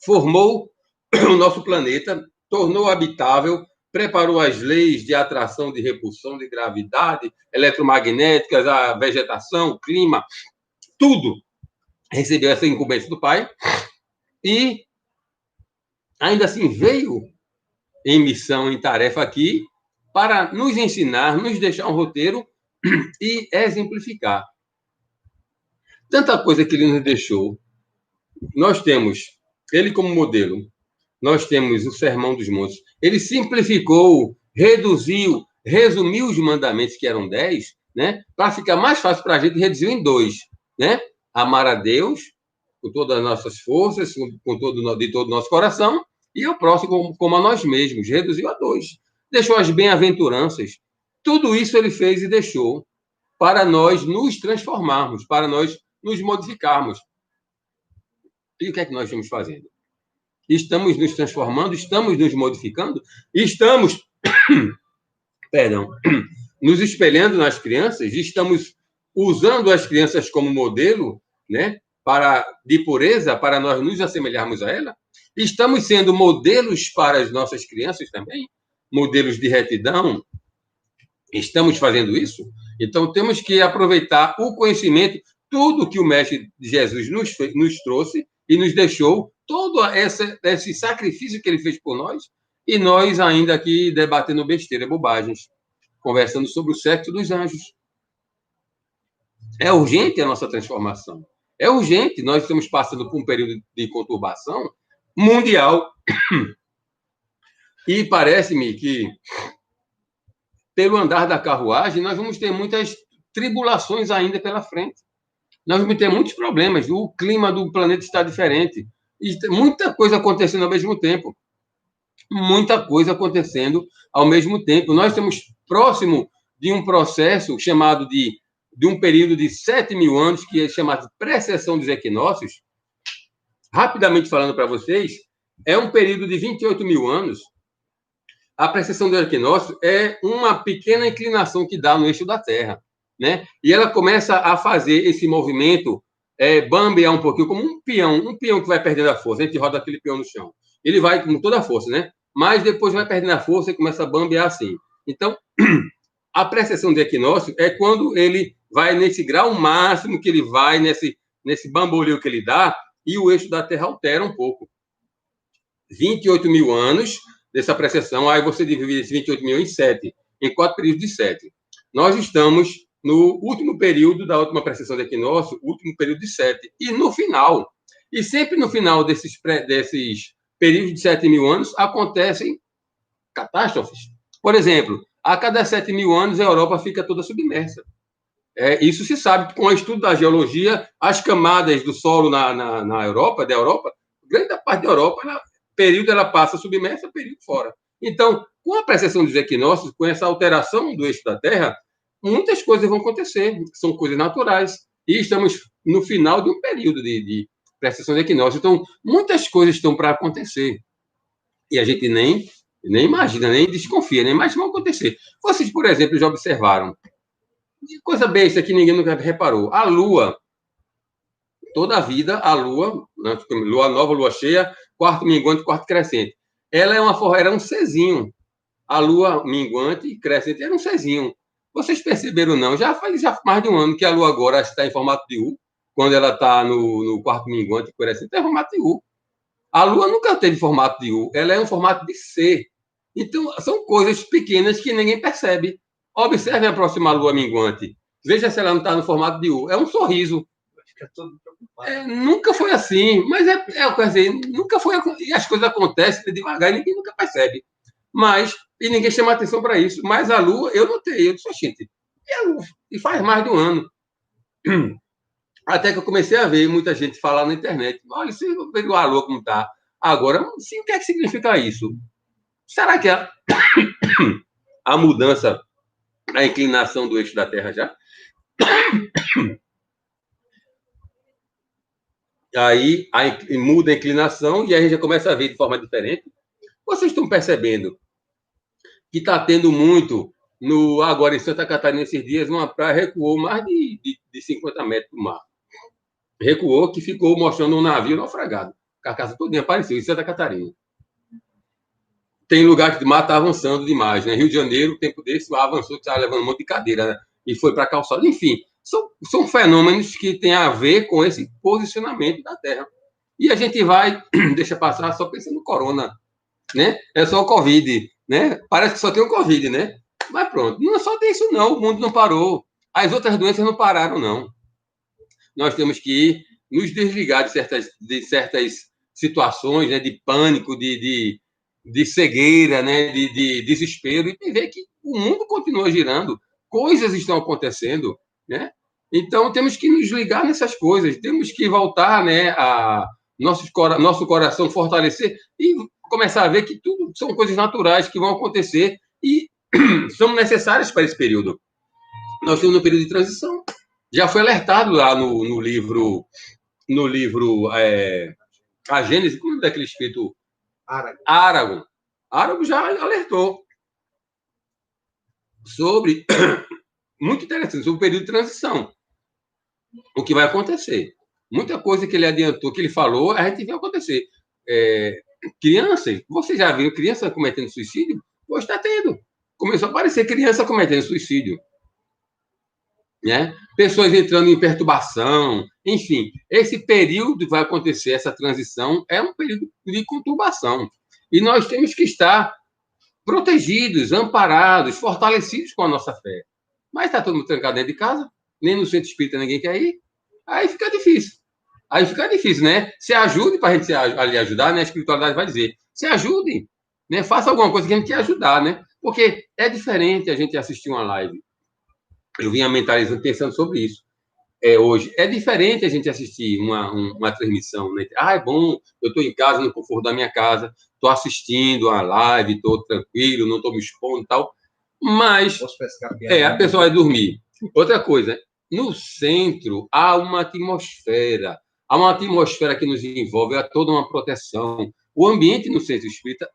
formou o nosso planeta, tornou habitável, preparou as leis de atração, de repulsão, de gravidade, eletromagnéticas, a vegetação, o clima, tudo recebeu essa incumbência do Pai e ainda assim veio em missão, em tarefa aqui, para nos ensinar, nos deixar um roteiro e exemplificar. Tanta coisa que ele nos deixou. Nós temos ele como modelo. Nós temos o Sermão dos Montes. Ele simplificou, reduziu, resumiu os mandamentos, que eram 10, né? Para ficar mais fácil para a gente, reduziu em 2, né? Amar a Deus com todas as nossas forças, de todo o nosso coração, e o próximo como a nós mesmos. Reduziu a 2. Deixou as bem-aventuranças. Tudo isso ele fez e deixou para nós nos transformarmos, para nós nos modificarmos. E o que é que nós estamos fazendo? Estamos nos transformando, estamos nos modificando, estamos, nos espelhando nas crianças, estamos usando as crianças como modelo, né, de pureza, para nós nos assemelharmos a ela. Estamos sendo modelos para as nossas crianças também, modelos de retidão. Estamos fazendo isso? Então, temos que aproveitar o conhecimento, tudo que o Mestre Jesus nos trouxe e nos deixou, todo esse sacrifício que ele fez por nós, e nós ainda aqui debatendo besteira, bobagens, conversando sobre o sexo dos anjos. É urgente a nossa transformação. É urgente. Nós estamos passando por um período de conturbação mundial. E parece-me que, pelo andar da carruagem, nós vamos ter muitas tribulações ainda pela frente. Nós vamos ter muitos problemas. O clima do planeta está diferente. E muita coisa acontecendo ao mesmo tempo. Muita coisa acontecendo ao mesmo tempo. Nós estamos próximo de um processo chamado de um período de 7.000 anos, que é chamado de precessão dos equinócios. Rapidamente falando para vocês, é um período de 28.000 anos. A precessão do equinócio é uma pequena inclinação que dá no eixo da Terra, né? E ela começa a fazer esse movimento, bambear um pouquinho, como um peão que vai perdendo a força. A gente roda aquele peão no chão. Ele vai com toda a força, né? Mas depois vai perdendo a força e começa a bambear assim. Então, a precessão do equinócio é quando ele vai nesse grau máximo que ele vai, nesse bamboleio que ele dá, e o eixo da Terra altera um pouco. 28.000 anos dessa precessão, aí você divide esses 28.000 em 7, em 4 períodos de 7. Nós estamos no último período da última precessão do equinócio, último período de 7. E no final, e sempre no final desses períodos de 7.000 anos, acontecem catástrofes. Por exemplo, a cada 7.000 anos, a Europa fica toda submersa. Isso se sabe com o estudo da geologia, as camadas do solo na Europa, grande parte da Europa, período ela passa submersa, período fora. Então, com a precessão dos equinócios, com essa alteração do eixo da Terra, muitas coisas vão acontecer, são coisas naturais. E estamos no final de um período de precessão de equinócio. Então, muitas coisas estão para acontecer. E a gente nem imagina, nem desconfia, nem mais vão acontecer. Vocês, por exemplo, já observaram, coisa besta que ninguém nunca reparou, a Lua, toda a vida, a Lua, né, Lua nova, Lua cheia, quarto minguante, quarto crescente. Ela era um Czinho. A Lua minguante e crescente era um Czinho. Vocês perceberam, não? Já faz mais de um ano que a Lua agora está em formato de U. quando ela está no quarto minguante, por exemplo, é formato de U. A Lua nunca teve formato de U, ela é um formato de C. Então, são coisas pequenas que ninguém percebe. Observe a próxima Lua minguante. Veja se ela não está no formato de U. É um sorriso. Nunca foi assim, mas quer dizer, nunca foi. E as coisas acontecem devagar e ninguém nunca percebe. Mas, e ninguém chama atenção para isso. Mas a Lua, eu notei, eu disse, gente, e faz mais de um ano. Até que eu comecei a ver muita gente falar na internet. Olha, você viu a Lua como está. Agora, sim, o que é que significa isso? Será que a mudança, a inclinação do eixo da Terra já? Aí muda a inclinação e aí a gente já começa a ver de forma diferente. Vocês estão percebendo que está tendo muito agora em Santa Catarina esses dias, uma praia recuou mais de 50 metros do mar. Recuou, que ficou mostrando um navio naufragado. Carcaça todinha apareceu em Santa Catarina. Tem lugar que o mar está avançando demais, né? Rio de Janeiro, tempo desse, o mar avançou, estava levando um monte de cadeira, né? E foi para a calçada. Enfim, são fenômenos que têm a ver com esse posicionamento da Terra. E a gente vai, deixa passar, só pensando no corona, né? É só o Covid, né? Parece que só tem o Covid, né? Mas pronto, não só tem isso não, o mundo não parou. As outras doenças não pararam, não. Nós temos que nos desligar de certas situações, né? De pânico, de cegueira, né? De desespero, e ver que o mundo continua girando, coisas estão acontecendo, né? Então, temos que nos ligar nessas coisas, temos que voltar, né, a nosso coração fortalecer e começar a ver que tudo são coisas naturais que vão acontecer e são necessárias para esse período. Nós estamos no período de transição. Já foi alertado lá no livro A Gênese, como é daquele escrito? Aragorn. Aragorn já alertou sobre, muito interessante, sobre o período de transição. O que vai acontecer. Muita coisa que ele adiantou, que ele falou, a gente vê acontecer. Crianças, você já viu criança cometendo suicídio? Hoje está tendo. Começou a aparecer criança cometendo suicídio. Né? Pessoas entrando em perturbação. Enfim, esse período vai acontecer, essa transição, é um período de conturbação. E nós temos que estar protegidos, amparados, fortalecidos com a nossa fé. Mas está todo mundo trancado dentro de casa, nem no centro espírita ninguém quer ir. Aí fica difícil. Né? Se ajude para a gente ali ajudar, né? A espiritualidade vai dizer, se ajude, né? Faça alguma coisa que a gente quer ajudar, né? Porque é diferente a gente assistir uma live. Eu vinha mentalizando, pensando sobre isso. Hoje, é diferente a gente assistir uma transmissão, né? É bom, eu estou em casa, no conforto da minha casa, estou assistindo a live, estou tranquilo, não estou me expondo e tal, mas a pessoa vai dormir. Outra coisa, no centro há uma atmosfera que nos envolve, há toda uma proteção. O ambiente no centro espírita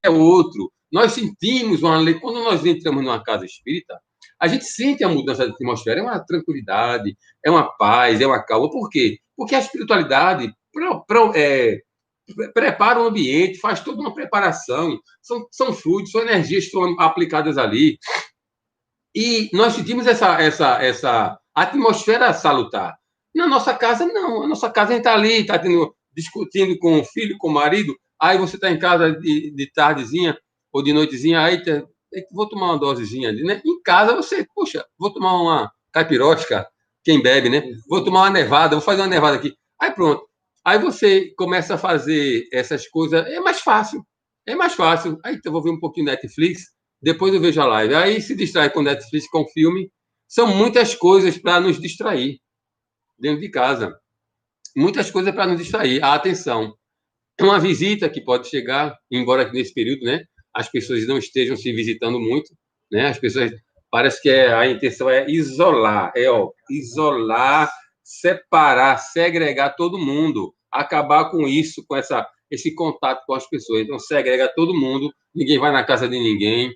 é outro. Nós sentimos uma lei, quando nós entramos numa casa espírita, a gente sente a mudança da atmosfera, é uma tranquilidade, é uma paz, é uma calma. Por quê? Porque a espiritualidade prepara o ambiente, faz toda uma preparação, são fluidos, são energias que estão aplicadas ali. E nós sentimos essa atmosfera salutar. Na nossa casa, não. A nossa casa, a gente está ali, está discutindo com o filho, com o marido, aí você está em casa de tardezinha ou de noitezinha, aí vou tomar uma dosezinha ali, né? Em casa, você, poxa, vou tomar uma caipirosca, quem bebe, né? Vou tomar uma nevada, vou fazer uma nevada aqui. Aí pronto. Aí você começa a fazer essas coisas, é mais fácil. Aí eu vou ver um pouquinho de Netflix, depois eu vejo a live. Aí se distrai com Netflix, com filme. São muitas coisas para nos distrair dentro de casa. Muitas coisas para nos distrair. A atenção. Uma visita que pode chegar, embora nesse período, né, as pessoas não estejam se visitando muito, né? As pessoas, parece que a intenção é isolar, isolar, separar, segregar todo mundo, acabar com isso, com esse contato com as pessoas. Então, segrega todo mundo, ninguém vai na casa de ninguém,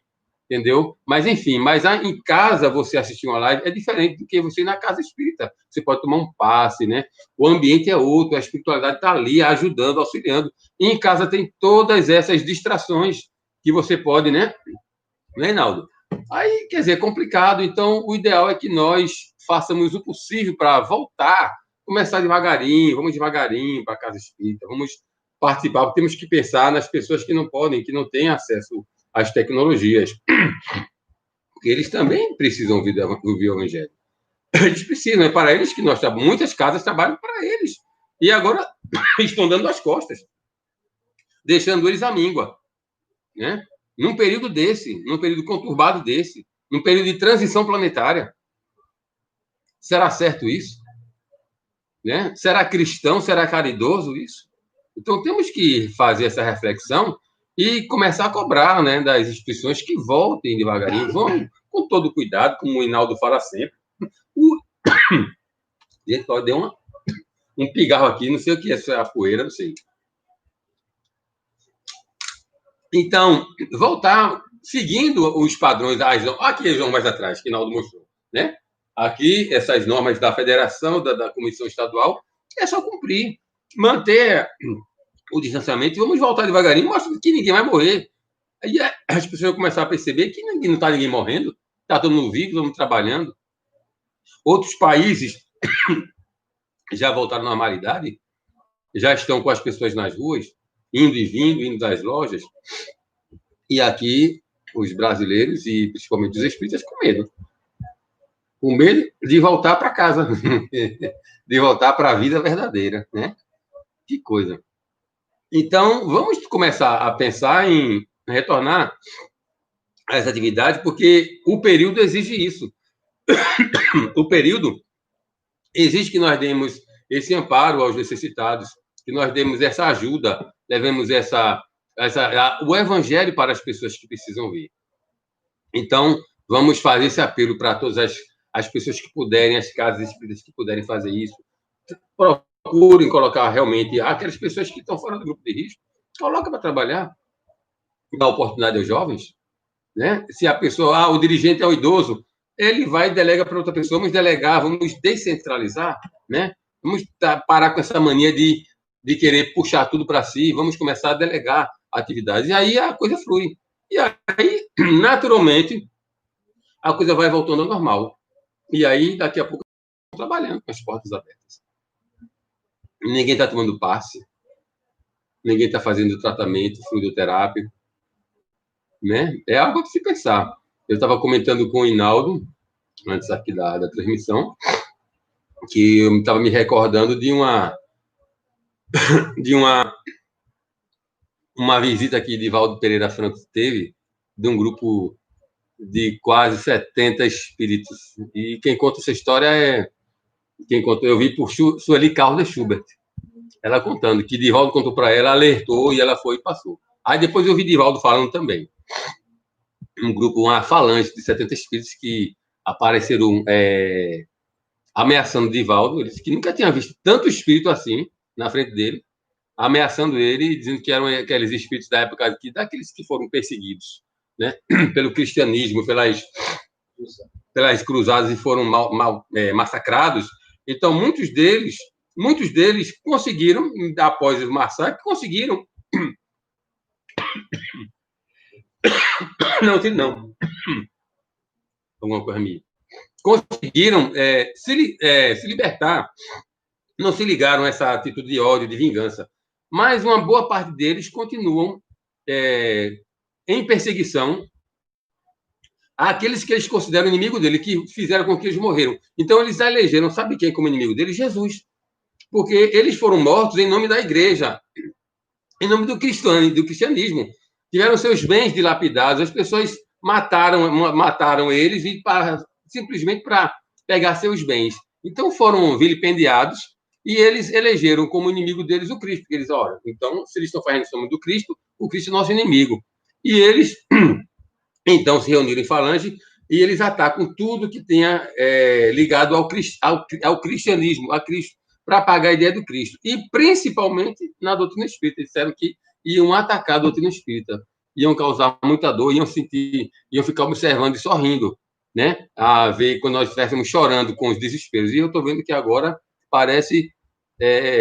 entendeu? Mas, enfim, em casa você assistir uma live é diferente do que você ir na casa espírita. Você pode tomar um passe, né? O ambiente é outro, a espiritualidade está ali ajudando, auxiliando. E em casa tem todas essas distrações que você pode, né? Né, Reinaldo? Aí, quer dizer, é complicado. Então, o ideal é que nós façamos o possível para voltar começar devagarinho, vamos devagarinho para a casa espírita, vamos participar, temos que pensar nas pessoas que não podem, que não têm acesso às tecnologias, porque eles também precisam ouvir o Evangelho. Eles precisam, é para eles que muitas casas trabalham para eles, e agora estão dando as costas, deixando eles à míngua, né? Num período conturbado desse, num período de transição planetária. Será certo isso? Né? Será cristão? Será caridoso isso? Então, temos que fazer essa reflexão e começar a cobrar, né, das instituições que voltem devagarinho, vão com todo cuidado, como o Hinaldo fala sempre. Gente, pode dar um pigarro aqui, não sei o que é a poeira, não sei. Então, voltar seguindo os padrões. Aqui, João, mais atrás, que o Hinaldo mostrou, né? Aqui, essas normas da federação, da comissão estadual, é só cumprir, manter o distanciamento e vamos voltar devagarinho, mostra que ninguém vai morrer. Aí as pessoas vão começar a perceber que não está ninguém morrendo, está todo mundo vivo, todo mundo trabalhando. Outros países já voltaram à normalidade, já estão com as pessoas nas ruas, indo e vindo, indo das lojas. E aqui, os brasileiros, e principalmente os espíritas, com medo. Com medo de voltar para casa, de voltar para a vida verdadeira, né? Que coisa. Então, vamos começar a pensar em retornar a essa atividade, porque o período exige isso. O período exige que nós demos esse amparo aos necessitados, que nós demos essa ajuda, levemos o evangelho para as pessoas que precisam ver. Então, vamos fazer esse apelo para todas as pessoas que puderem, as casas espíritas que puderem fazer isso. Procurem colocar realmente aquelas pessoas que estão fora do grupo de risco, coloca para trabalhar, dá oportunidade aos jovens, né? Se a pessoa, o dirigente é o idoso, ele vai e delega para outra pessoa, vamos delegar, vamos descentralizar, né? Vamos parar com essa mania de querer puxar tudo para si, vamos começar a delegar atividades, e aí a coisa flui. E aí, naturalmente, a coisa vai voltando ao normal. E aí, daqui a pouco, trabalhando com as portas abertas. Ninguém está tomando passe, ninguém está fazendo tratamento fluidoterápico, né? É algo a se pensar. Eu estava comentando com o Hinaldo, antes aqui da transmissão, que eu estava me recordando de uma visita que Divaldo Pereira Franco teve, de um grupo de quase 70 espíritos. E quem conta essa história eu vi por Sueli Carlos de Schubert. Ela contando que Divaldo contou para ela, alertou e ela foi e passou. Aí depois eu vi Divaldo falando também. Um grupo, uma falange de 70 espíritos que apareceram ameaçando Divaldo. Ele disse que nunca tinha visto tanto espírito assim na frente dele, ameaçando ele, dizendo que eram aqueles espíritos da época daqueles que foram perseguidos, né, pelo cristianismo, pelas cruzadas e foram massacrados. Então, muitos deles conseguiram, após os massacres, conseguiram. Não. Alguma coisa minha. Conseguiram se libertar, não se ligaram a essa atitude de ódio, de vingança. Mas uma boa parte deles continuam em perseguição àqueles que eles consideram inimigo dele, que fizeram com que eles morreram. Então, eles elegeram, sabe quem como inimigo dele? Jesus. Porque eles foram mortos em nome da igreja, em nome do cristianismo. Tiveram seus bens dilapidados, as pessoas mataram eles simplesmente para pegar seus bens. Então, foram vilipendiados e eles elegeram como inimigo deles o Cristo. Porque eles, olha, então, se eles estão fazendo isso em nome do Cristo, o Cristo é nosso inimigo. E eles, então, se reuniram em falange e eles atacam tudo que tenha ligado ao cristianismo, a Cristo, para apagar a ideia do Cristo. E, principalmente, na doutrina espírita. Eles disseram que iam atacar a doutrina espírita, iam causar muita dor, iam ficar observando e sorrindo, né? A ver quando nós estivéssemos chorando com os desesperos. E eu estou vendo que agora parece,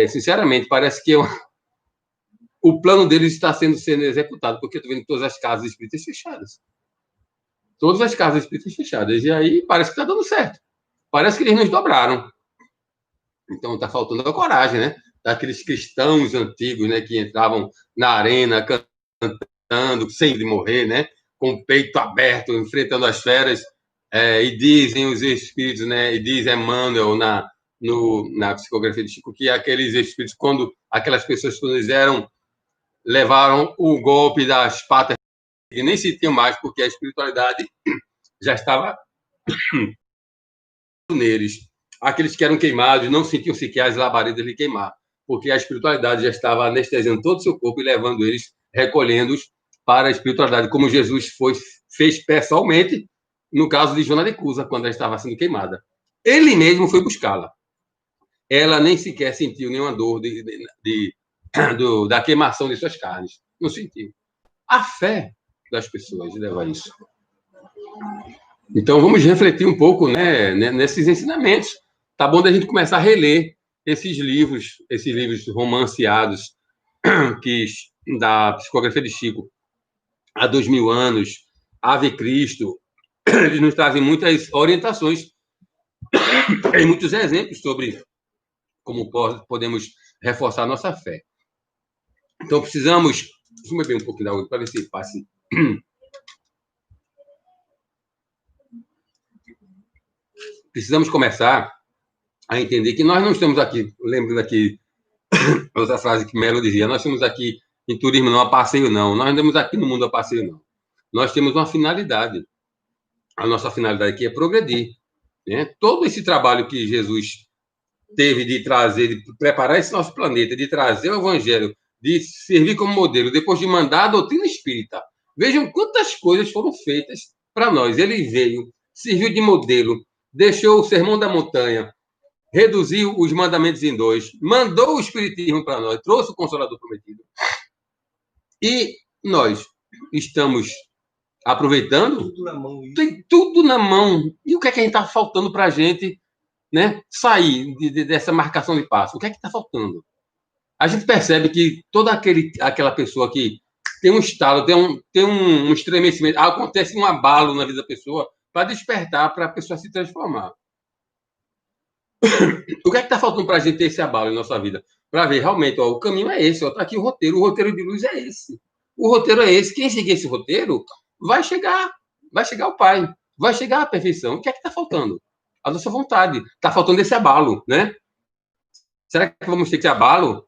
sinceramente, parece que o plano deles está sendo executado, porque eu estou vendo todas as casas espíritas fechadas. Todas as casas espíritas fechadas. E aí parece que está dando certo. Parece que eles nos dobraram. Então está faltando a coragem, né? Daqueles cristãos antigos, né, que entravam na arena cantando sem morrer, né? Com o peito aberto, enfrentando as feras, e dizem os espíritos, né? E diz Emmanuel na psicografia de Chico que aqueles espíritos, quando aquelas pessoas quando eles levaram o golpe das patas e nem sentiam mais, porque a espiritualidade já estava neles. Aqueles que eram queimados não sentiam sequer as labaredas de queimar, porque a espiritualidade já estava anestesiando todo o seu corpo e levando eles, recolhendo-os para a espiritualidade, como Jesus fez pessoalmente no caso de Joana de Cusa, quando ela estava sendo queimada. Ele mesmo foi buscá-la. Ela nem sequer sentiu nenhuma dor da queimação de suas carnes. Não sentiu. A fé das pessoas leva a isso. Então, vamos refletir um pouco, né, nesses ensinamentos. Tá bom da gente começar a reler esses livros romanceados da psicografia de Chico, há 2000 anos, Ave Cristo. Eles nos trazem muitas orientações e muitos exemplos sobre como podemos reforçar a nossa fé. Então, precisamos... Deixa eu beber um pouquinho da água para ver se passe. Precisamos começar a entender que nós não estamos aqui, lembrando aqui outra frase que Melo dizia, nós estamos aqui em turismo não a passeio, não. Nós não estamos aqui no mundo a passeio, não. Nós temos uma finalidade. A nossa finalidade aqui é progredir. Né? Todo esse trabalho que Jesus teve de trazer, de preparar esse nosso planeta, de trazer o evangelho, de servir como modelo, depois de mandar a doutrina espírita. Vejam quantas coisas foram feitas para nós. Ele veio, serviu de modelo, deixou o Sermão da Montanha, reduziu os mandamentos em 2, mandou o Espiritismo para nós, trouxe o Consolador Prometido. E nós estamos aproveitando.
Tudo na mão.
Tem tudo na mão. E o que é que a gente está faltando para a gente, né, sair dessa marcação de passo? O que é que está faltando? A gente percebe que toda aquela pessoa que tem um estalo, tem um estremecimento, acontece um abalo na vida da pessoa para despertar, para a pessoa se transformar. O que é que está faltando para a gente ter esse abalo em nossa vida? Para ver, realmente, o caminho é esse, está aqui o roteiro de luz é esse. O roteiro é esse. Quem seguir esse roteiro vai chegar ao Pai, vai chegar à perfeição. O que é que está faltando? A nossa vontade. Está faltando esse abalo, né? Será que vamos ter esse abalo?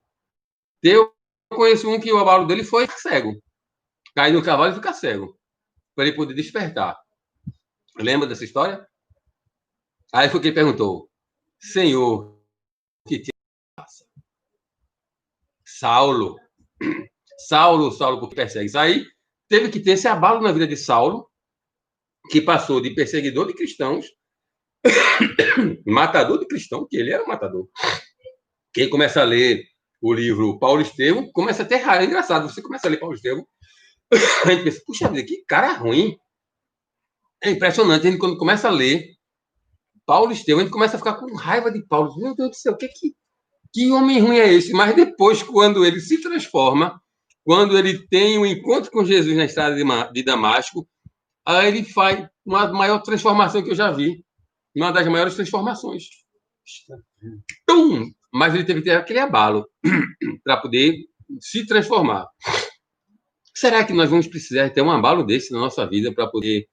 Eu conheço um que o abalo dele foi cego. Cair no cavalo e ficar cego. Para ele poder despertar. Lembra dessa história? Aí foi quem perguntou: Senhor, que te passa? Saulo, porque persegue. Isso aí teve que ter esse abalo na vida de Saulo, que passou de perseguidor de cristãos, matador de cristãos, que ele era um matador. Quem começa a ler o livro Paulo Estevão, começa a ter raiva. É engraçado, você começa a ler Paulo Estevão, a gente pensa, puxa vida, que cara ruim. É impressionante, a gente quando começa a ler Paulo Estevão, a gente começa a ficar com raiva de Paulo. Meu Deus do céu, que homem ruim é esse? Mas depois, quando ele se transforma, quando ele tem um encontro com Jesus na estrada de Damasco, aí ele faz uma maior transformação que eu já vi. Uma das maiores transformações. Mas ele teve que ter aquele abalo para poder se transformar. Será que nós vamos precisar ter um abalo desse na nossa vida para poder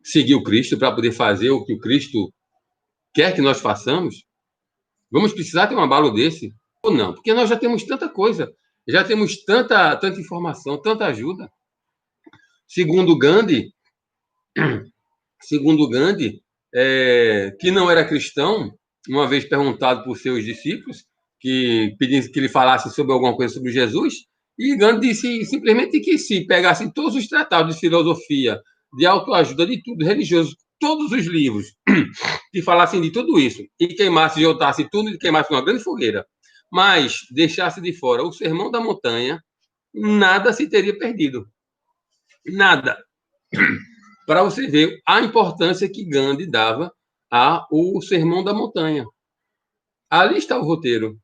seguir o Cristo, para poder fazer o que o Cristo quer que nós façamos? Vamos precisar ter um abalo desse ou não? Porque nós já temos tanta coisa, já temos tanta informação, tanta ajuda. Segundo Gandhi, que não era cristão, uma vez perguntado por seus discípulos, que pediam que ele falasse sobre alguma coisa sobre Jesus, e Gandhi disse simplesmente que se pegassem todos os tratados de filosofia, de autoajuda, de tudo, religioso, todos os livros que falassem de tudo isso, e queimasse, juntasse tudo e queimasse uma grande fogueira, mas deixasse de fora o Sermão da Montanha, nada se teria perdido. Nada. Para você ver a importância que Gandhi dava ao Sermão da Montanha. Ali está o roteiro.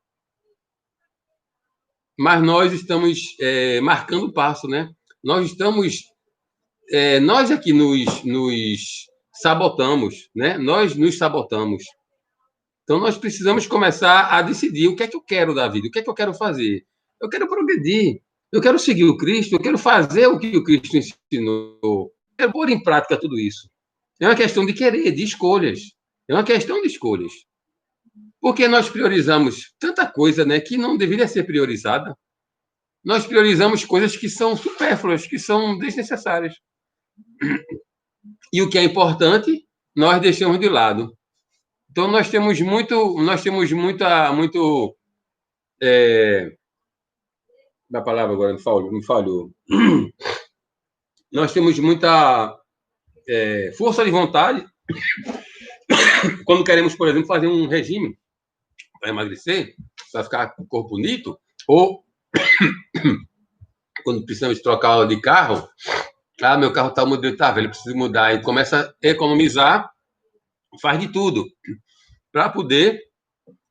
Mas nós estamos marcando o passo, né? Nós aqui nos sabotamos, né? Nós nos sabotamos. Então, nós precisamos começar a decidir o que é que eu quero da vida, o que é que eu quero fazer. Eu quero progredir, eu quero seguir o Cristo, eu quero fazer o que o Cristo ensinou, eu quero pôr em prática tudo isso. É uma questão de querer, de escolhas. É uma questão de escolhas. Porque nós priorizamos tanta coisa, né, que não deveria ser priorizada. Nós priorizamos coisas que são supérfluas, que são desnecessárias. E o que é importante, nós deixamos de lado. Então, nós temos da palavra agora me falhou. Nós temos muita força de vontade quando queremos, por exemplo, fazer um regime para emagrecer, para ficar com o corpo bonito, ou quando precisamos trocar de carro, meu carro está modelo, tá velho, preciso mudar, e começa a economizar, faz de tudo para poder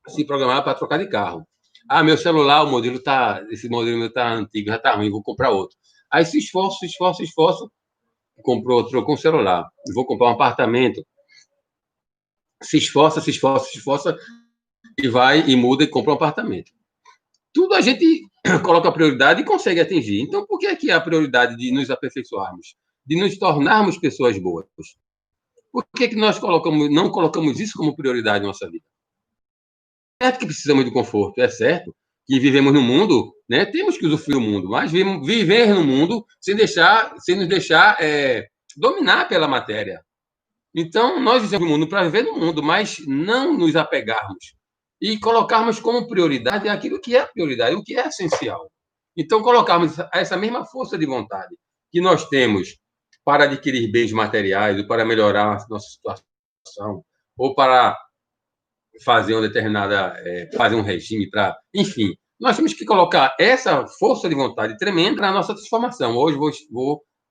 se programar para trocar de carro. Meu celular, esse modelo meu tá antigo, já tá ruim, vou comprar outro. Aí se esforça, trocou um celular, vou comprar um apartamento, se esforça, e vai e muda e compra um apartamento. Tudo a gente coloca a prioridade e consegue atingir. Então, por que é a prioridade de nos aperfeiçoarmos? De nos tornarmos pessoas boas? Por que nós não colocamos isso como prioridade na nossa vida? É certo que precisamos de conforto, é certo que vivemos no mundo, né? Temos que usufruir o mundo, mas viver no mundo sem nos deixar dominar pela matéria. Então, nós vivemos no mundo para viver no mundo, mas não nos apegarmos e colocarmos como prioridade aquilo que é prioridade, o que é essencial. Então, colocarmos essa mesma força de vontade que nós temos para adquirir bens materiais, ou para melhorar a nossa situação, ou para fazer uma determinada, fazer um regime para, enfim, nós temos que colocar essa força de vontade tremenda na nossa transformação. Hoje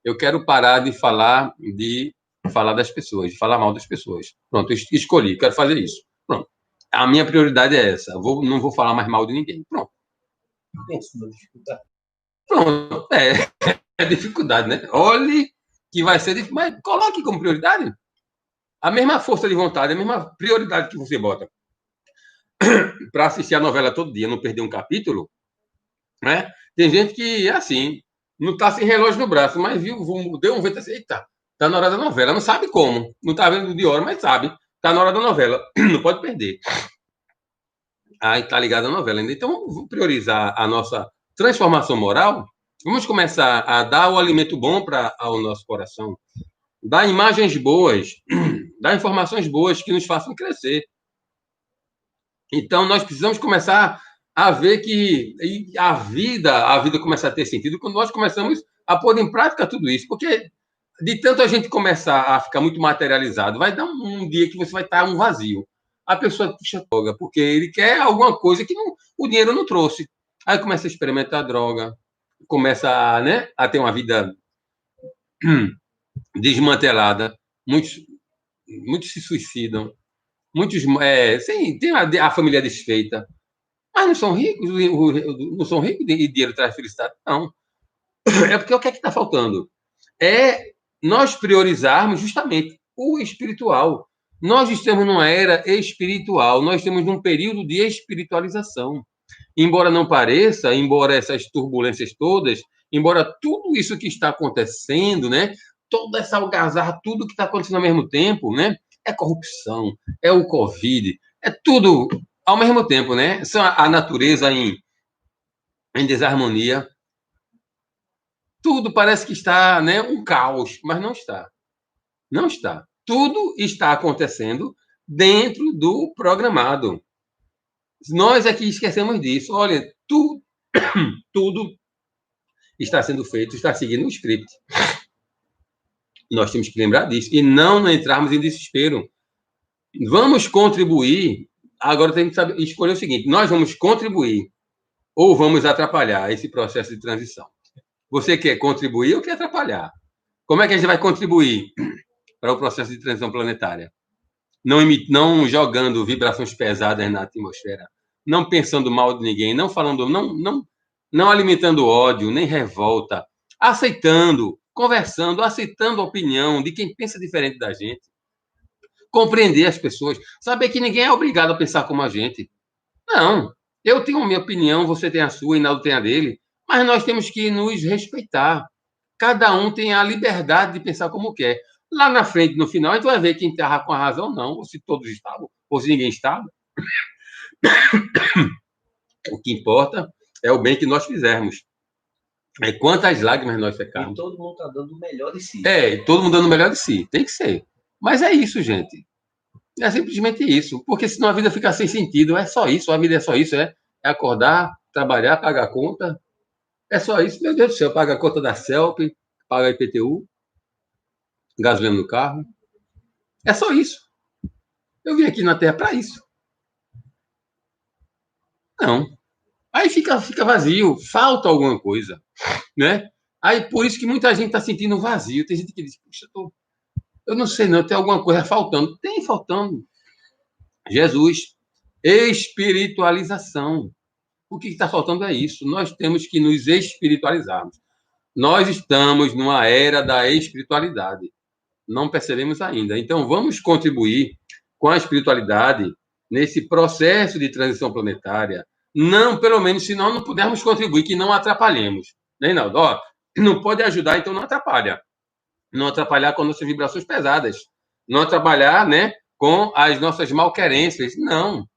eu quero parar de falar das pessoas, de falar mal das pessoas. Pronto, eu escolhi, quero fazer isso. Pronto. A minha prioridade é essa. Não vou falar mais mal de ninguém. Pronto. Pronto. É dificuldade, né? Olhe que vai ser difícil, mas coloque como prioridade a mesma força de vontade, a mesma prioridade que você bota para assistir a novela todo dia, não perder um capítulo, né? Tem gente que, assim, não está sem relógio no braço, mas deu um vento assim, eita, tá na hora da novela, não sabe como, não está vendo de hora, mas sabe, tá na hora da novela, não pode perder. Aí tá ligado à novela ainda. Então, vamos priorizar a nossa transformação moral, vamos começar a dar o alimento bom ao nosso coração, dar imagens boas, dar informações boas que nos façam crescer. Então, nós precisamos começar a ver que a vida começa a ter sentido quando nós começamos a pôr em prática tudo isso. Porque de tanto a gente começar a ficar muito materializado, vai dar um dia que você vai estar um vazio. A pessoa puxa droga, porque ele quer alguma coisa que o dinheiro não trouxe. Aí começa a experimentar droga, começa a ter uma vida desmantelada. Muitos se suicidam. Muitos tem a família desfeita, mas não são ricos, não são ricos e dinheiro traz felicidade. Não. É porque o que é que está faltando? É nós priorizarmos justamente o espiritual. Nós estamos numa era espiritual, nós estamos num período de espiritualização. Embora não pareça, embora essas turbulências todas, embora tudo isso que está acontecendo, né? Toda essa algazarra, tudo que está acontecendo ao mesmo tempo, né? É corrupção, é o Covid, é tudo ao mesmo tempo, né? São a natureza em desarmonia. Tudo parece que está, né, um caos, mas não está. Não está. Tudo está acontecendo dentro do programado. Nós aqui esquecemos disso. Olha, tudo está sendo feito, está seguindo o script. Nós temos que lembrar disso e não entrarmos em desespero. Vamos contribuir. Agora tem que escolher o seguinte: nós vamos contribuir ou vamos atrapalhar esse processo de transição? Você quer contribuir ou quer atrapalhar? Como é que a gente vai contribuir para o processo de transição planetária? Não jogando vibrações pesadas na atmosfera, não pensando mal de ninguém, não falando, não alimentando ódio, nem revolta, aceitando, conversando, aceitando a opinião de quem pensa diferente da gente, compreender as pessoas, saber que ninguém é obrigado a pensar como a gente. Não, eu tenho a minha opinião, você tem a sua, Hinaldo tem a dele, mas nós temos que nos respeitar. Cada um tem a liberdade de pensar como quer. Lá na frente, no final, a gente vai ver quem estava com a razão ou não, ou se todos estavam, ou se ninguém estava. O que importa é o bem que nós fizermos. É quantas lágrimas nós secamos.
E todo mundo está dando o melhor de si.
Todo mundo dando o melhor de si. Tem que ser. Mas é isso, gente. É simplesmente isso. Porque senão a vida fica sem sentido. É só isso. A vida é só isso. É acordar, trabalhar, pagar a conta. É só isso. Meu Deus do céu. Paga a conta da CELP, paga a IPTU, gasolina no carro. É só isso. Eu vim aqui na Terra para isso. Não. Aí fica vazio. Falta alguma coisa. Né? Aí por isso que muita gente está sentindo vazio. Tem gente que diz, puxa, eu não sei não, tem alguma coisa faltando. Tem faltando. Jesus, espiritualização. O que está faltando é isso. Nós temos que nos espiritualizarmos. Nós estamos numa era da espiritualidade. Não percebemos ainda. Então, vamos contribuir com a espiritualidade nesse processo de transição planetária. Não, pelo menos, se nós não pudermos contribuir, que não atrapalhemos. Né, Hinaldo? Não pode ajudar, então não atrapalha. Não atrapalhar com nossas vibrações pesadas. Não atrapalhar, né, com as nossas malquerências. Não.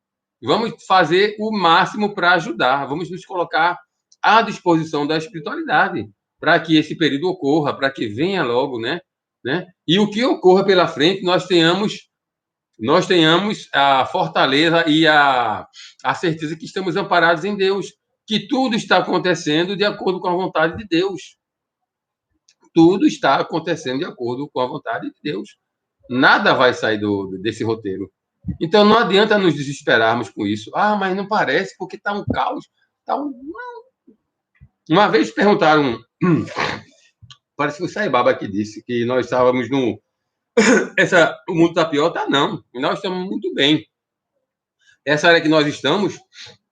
Vamos fazer o máximo para ajudar. Vamos nos colocar à disposição da espiritualidade para que esse período ocorra, para que venha logo, né? E o que ocorra pela frente, nós tenhamos a fortaleza e a certeza que estamos amparados em Deus, que tudo está acontecendo de acordo com a vontade de Deus. Tudo está acontecendo de acordo com a vontade de Deus. Nada vai sair desse roteiro. Então, não adianta nos desesperarmos com isso. Ah, mas não parece, porque está um caos. Uma vez perguntaram... Parece que o Saibaba que disse que nós estávamos no... o mundo está pior? Tá, não. Nós estamos muito bem. Essa área que nós estamos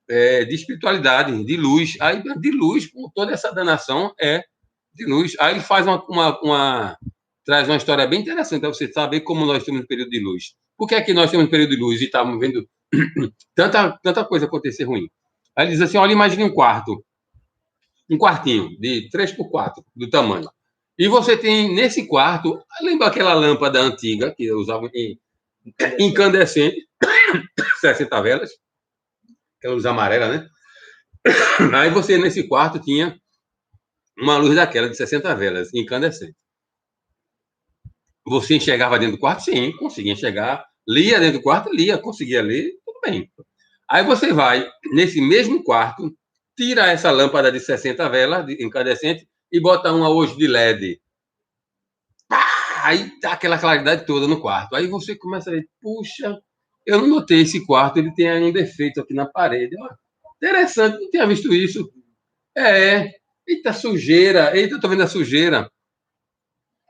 é de espiritualidade, de luz. Aí, de luz, com toda essa danação, é de luz. Aí ele faz traz uma história bem interessante para você saber como nós estamos no período de luz. Por que é que nós estamos no período de luz e estamos vendo tanta coisa acontecer ruim? Aí ele diz assim, olha, imagine um quartinho de 3x4 do tamanho. E você tem nesse quarto, lembra aquela lâmpada antiga que eu usava incandescente, 60 velas, aquela luz amarela, né? Aí você nesse quarto tinha uma luz daquela de 60 velas, incandescente. Você enxergava dentro do quarto? Sim, conseguia enxergar. Lia dentro do quarto? Lia. Conseguia ler? Tudo bem. Aí você vai, nesse mesmo quarto, tira essa lâmpada de 60 velas, incandescente, e bota uma hoje de LED. Aí tá aquela claridade toda no quarto. Aí você começa a ver, puxa, eu não notei esse quarto, ele tem um defeito aqui na parede. Interessante, não tinha visto isso. Eita sujeira, eita, tô vendo a sujeira.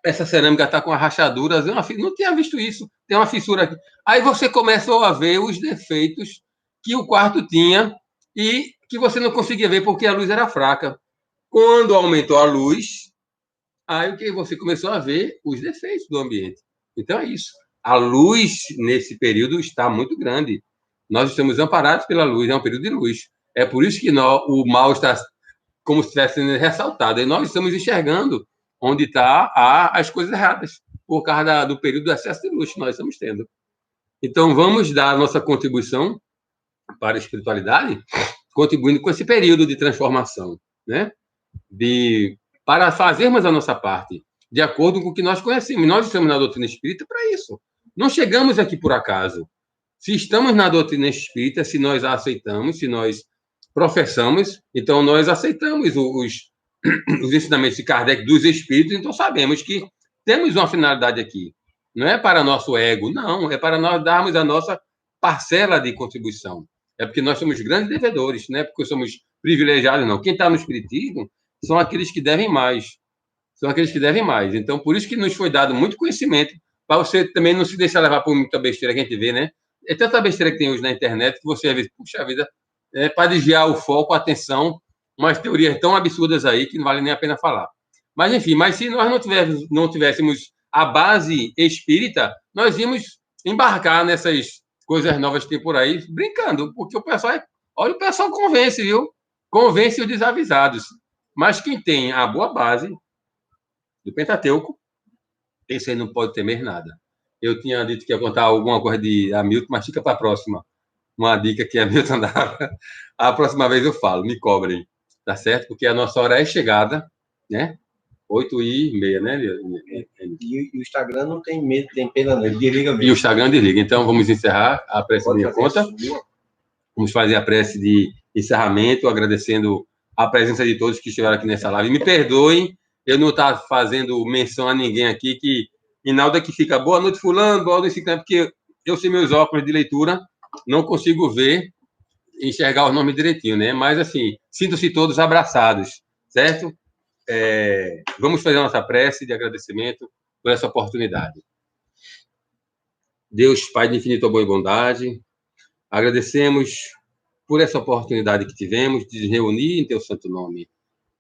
Essa cerâmica está com a rachadura, não tinha visto isso, tem uma fissura aqui. Aí você começou a ver os defeitos que o quarto tinha e que você não conseguia ver porque a luz era fraca. Quando aumentou a luz, aí o que você começou a ver? Os defeitos do ambiente. Então é isso. A luz, nesse período, está muito grande. Nós estamos amparados pela luz, é um período de luz. É por isso que o mal está como se estivesse sendo ressaltado. E nós estamos enxergando onde estão as coisas erradas, por causa do período do excesso de luz que nós estamos tendo. Então, vamos dar a nossa contribuição para a espiritualidade, contribuindo com esse período de transformação, né? Para fazermos a nossa parte, de acordo com o que nós conhecemos. Nós estamos na doutrina espírita para isso. Não chegamos aqui por acaso. Se estamos na doutrina espírita, se nós a aceitamos, se nós professamos, então nós aceitamos os ensinamentos de Kardec dos espíritos, então sabemos que temos uma finalidade aqui. Não é para nosso ego, não, é para nós darmos a nossa parcela de contribuição. É porque nós somos grandes devedores, não é porque somos privilegiados, não. Quem está no espiritismo são aqueles que devem mais. São aqueles que devem mais. Então, por isso que nos foi dado muito conhecimento, para você também não se deixar levar por muita besteira que a gente vê, né? É tanta besteira que tem hoje na internet que você, às vezes, puxa vida, para desviar o foco, a atenção, umas teorias tão absurdas aí que não vale nem a pena falar. Mas, enfim, se nós não tivéssemos a base espírita, nós íamos embarcar nessas coisas novas que tem por aí, brincando, porque o pessoal, olha, o pessoal convence, viu? Convence os desavisados. Mas quem tem a boa base do Pentateuco, esse aí não pode temer nada. Eu tinha dito que ia contar alguma coisa de Hamilton, mas fica para a próxima. Uma dica que Hamilton dava. A próxima vez eu falo, me cobrem, tá certo? Porque a nossa hora é chegada, né? 8h30, né?
E o Instagram não tem medo, tem pena, não. Ele desliga mesmo.
E o Instagram desliga. Então, vamos encerrar a prece de minha conta. Vamos fazer a prece de encerramento, agradecendo a presença de todos que estiveram aqui nessa live. Me perdoem, eu não estou fazendo menção a ninguém aqui, que Inalda que fica, boa noite, fulano, boa noite, ciclano, porque eu sem meus óculos de leitura, não consigo ver, enxergar os nomes direitinho, né? Mas, assim, sintam-se todos abraçados, certo? Vamos fazer a nossa prece de agradecimento por essa oportunidade. Deus, Pai de infinita boa e bondade, agradecemos por essa oportunidade que tivemos de nos reunir em Teu santo nome.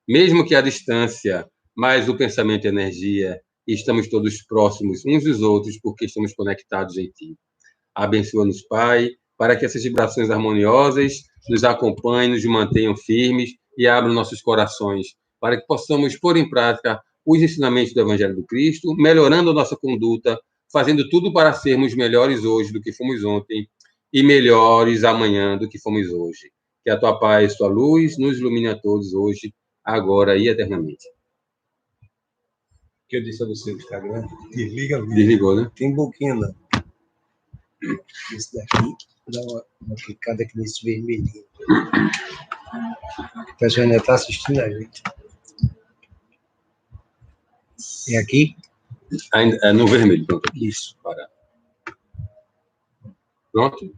Mesmo que à distância, mas o pensamento e energia, estamos todos próximos uns dos outros, porque estamos conectados em Ti. Abençoa-nos, Pai, para que essas vibrações harmoniosas nos acompanhem, nos mantenham firmes e abram nossos corações, para que possamos pôr em prática os ensinamentos do Evangelho do Cristo, melhorando a nossa conduta, fazendo tudo para sermos melhores hoje do que fomos ontem e melhores amanhã do que fomos hoje. Que a Tua paz, Tua luz, nos ilumine a todos hoje, agora e eternamente.
Que eu disse a você, o Instagram, desliga mesmo.
Desligou, né?
Tem boquinha, não. Esse daqui, dá uma clicada aqui nesse vermelhinho. O pessoal ainda está assistindo a gente. É aqui?
Ainda, no vermelho, pronto.
Isso.
Pronto.